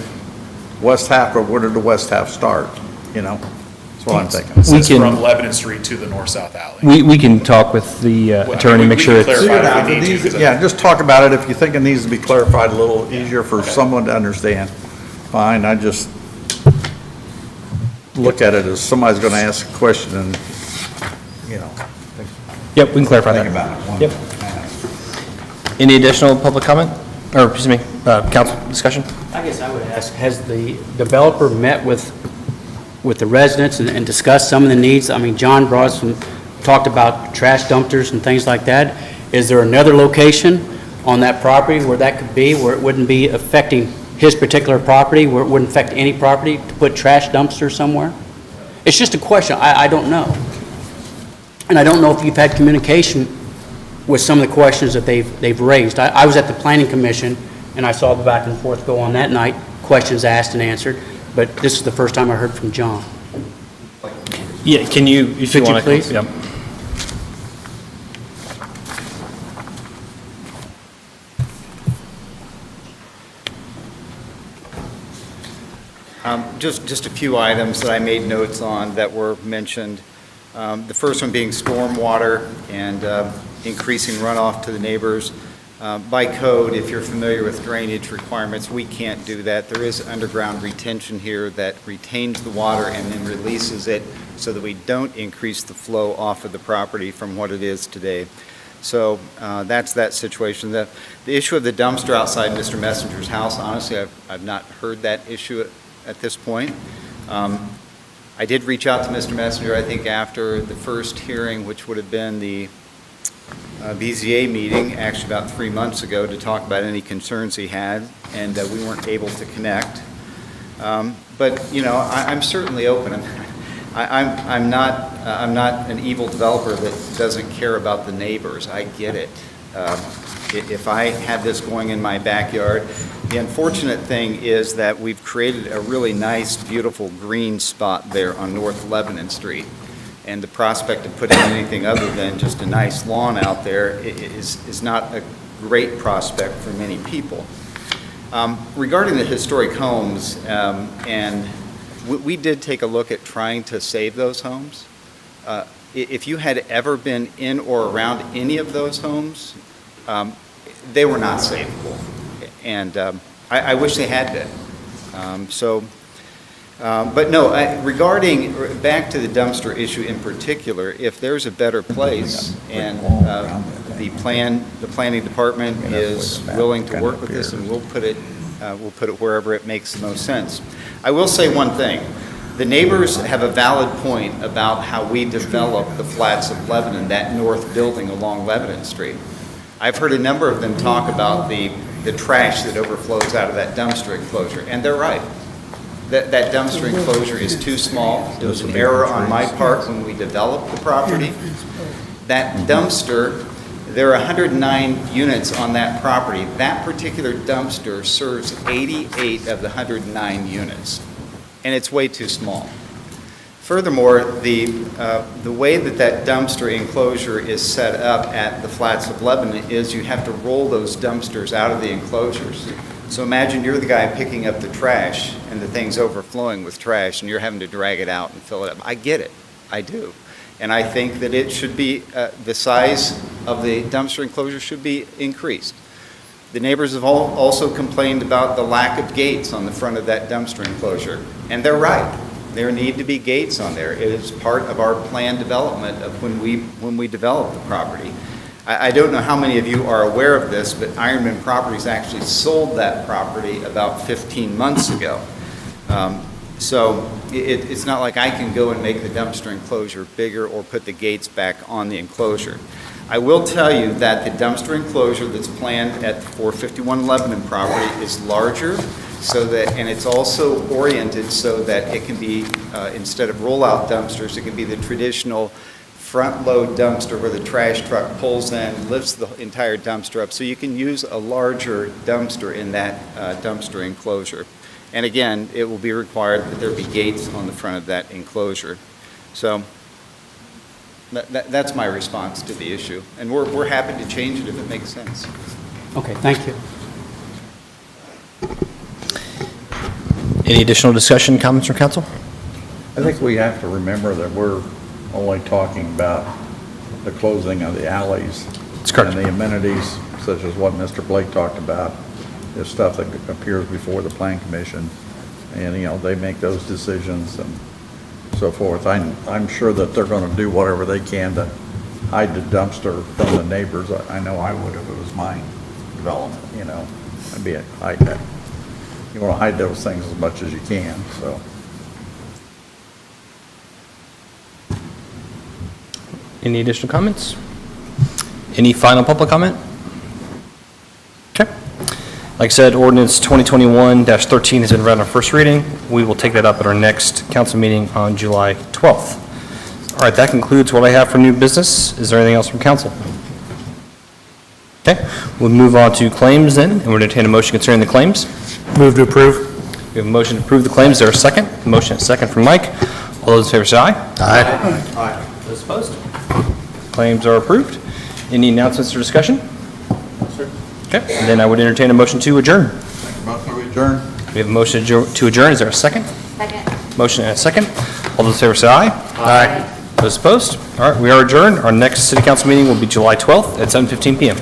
west half, or where did the west half start? You know, that's what I'm thinking. It says can- from Lebanon Street to the north-south alley. We can talk with the attorney, we make can sure it's... clarify. Figure it out. if we need to, 'cause I- Yeah, just talk about it. If you think it needs to be clarified a little easier for someone to understand, fine. I just look at it as somebody's going to ask a question and, you know, Yep, we can clarify that. think about it. Yep. Any additional public comment? Or, excuse me, council discussion? I guess I would ask, has the developer met with the residents and discussed some of the needs? I mean, John talked about trash dumpsters and things like that. Is there another location on that property where that could be, where it wouldn't be affecting his particular property, where it wouldn't affect any property, to put trash dumpsters somewhere? It's just a question, I don't know. And I don't know if you've had communication with some of the questions that they've raised. I was at the planning commission, and I saw the back and forth go on that night, questions asked and answered, but this is the first time I heard from John. Yeah, can you, if you Could you want to... please? Yep. Just a few items that I made notes on that were mentioned. The first one being stormwater and increasing runoff to the neighbors. By code, if you're familiar with drainage requirements, we can't do that. There is underground retention here that retains the water and then releases it so that we don't increase the flow off of the property from what it is today. So that's that situation. The issue of the dumpster outside Mr. Messenger's house, honestly, I've not heard that issue at this point. I did reach out to Mr. Messenger, I think, after the first hearing, which would have been the BZA meeting, actually about 3 months ago, to talk about any concerns he had, and we weren't able to connect. But, you know, I'm certainly open. I'm not an evil developer that doesn't care about the neighbors. I get it. If I had this going in my backyard, the unfortunate thing is that we've created a really nice, beautiful green spot there on North Lebanon Street. And the prospect of putting anything other than just a nice lawn out there is not a great prospect for many people. Regarding the historic homes, and we did take a look at trying to save those homes. If you had ever been in or around any of those homes, they were not savable. And I wish they had been. But no, regarding, back to the dumpster issue in particular, if there's a better place and the planning department is willing to work with this, and we'll put it wherever it makes the most sense. I will say one thing. The neighbors have a valid point about how we develop the flats of Lebanon, that north building along Lebanon Street. I've heard a number of them talk about the trash that overflows out of that dumpster enclosure, and they're right. That dumpster enclosure is too small. It was an error on my part when we developed the property. That dumpster, there are 109 units on that property. That particular dumpster serves 88 of the 109 units, and it's way too small. Furthermore, the way that dumpster enclosure is set up at the Flats of Lebanon is you have to roll those dumpsters out of the enclosures. So imagine you're the guy picking up the trash and the thing's overflowing with trash and you're having to drag it out and fill it up. I get it. I do. And I think that it should be, the size of the dumpster enclosure should be increased. The neighbors have also complained about the lack of gates on the front of that dumpster enclosure. And they're right. There need to be gates on there. It is part of our planned development of when we develop the property. I don't know how many of you are aware of this, but Ironman Properties actually sold that property about 15 months ago. So it's not like I can go and make the dumpster enclosure bigger or put the gates back on the enclosure. I will tell you that the dumpster enclosure that's planned at the 451 Lebanon property is larger, and it's also oriented so that it can be, instead of rollout dumpsters, it can be the traditional front-load dumpster where the trash truck pulls in, lifts the entire dumpster up. So you can use a larger dumpster in that dumpster enclosure. And again, it will be required that there be gates on the front of that enclosure. So that's my response to the issue. And we're happy to change it if it makes sense. Okay, thank you. Any additional discussion, comments from council? I think we have to remember that we're only talking about the closing of the alleys. That's correct. And the amenities, such as what Mr. Blake talked about, is stuff that appears before the Plan Commission. And, you know, they make those decisions and so forth. I'm sure that they're going to do whatever they can to hide the dumpster from the neighbors. I know I would if it was my development, you know. I'd be hiding it. You want to hide those things as much as you can, so. Any additional comments? Any final public comment? Okay. Like I said, ordinance 2021-13 has been read on first reading. We will take that up at our next council meeting on July 12th. All right, that concludes what I have for new business. Is there anything else from council? Okay, we'll move on to claims then, and we'll entertain a motion concerning the claims. Move to approve. We have a motion to approve the claims. Is there a second? Motion and second from Mike. All those in favor say aye. Aye. Aye. Those opposed? Claims are approved. Any announcements or discussion? Sir. Okay, and then I would entertain a motion to adjourn. Motion to adjourn. We have a motion to adjourn. Is there a second? Second. Motion and a second. All those in favor say aye. Aye. Those opposed? All right, we are adjourned. Our next city council meeting will be July 12th at 7:15 p.m.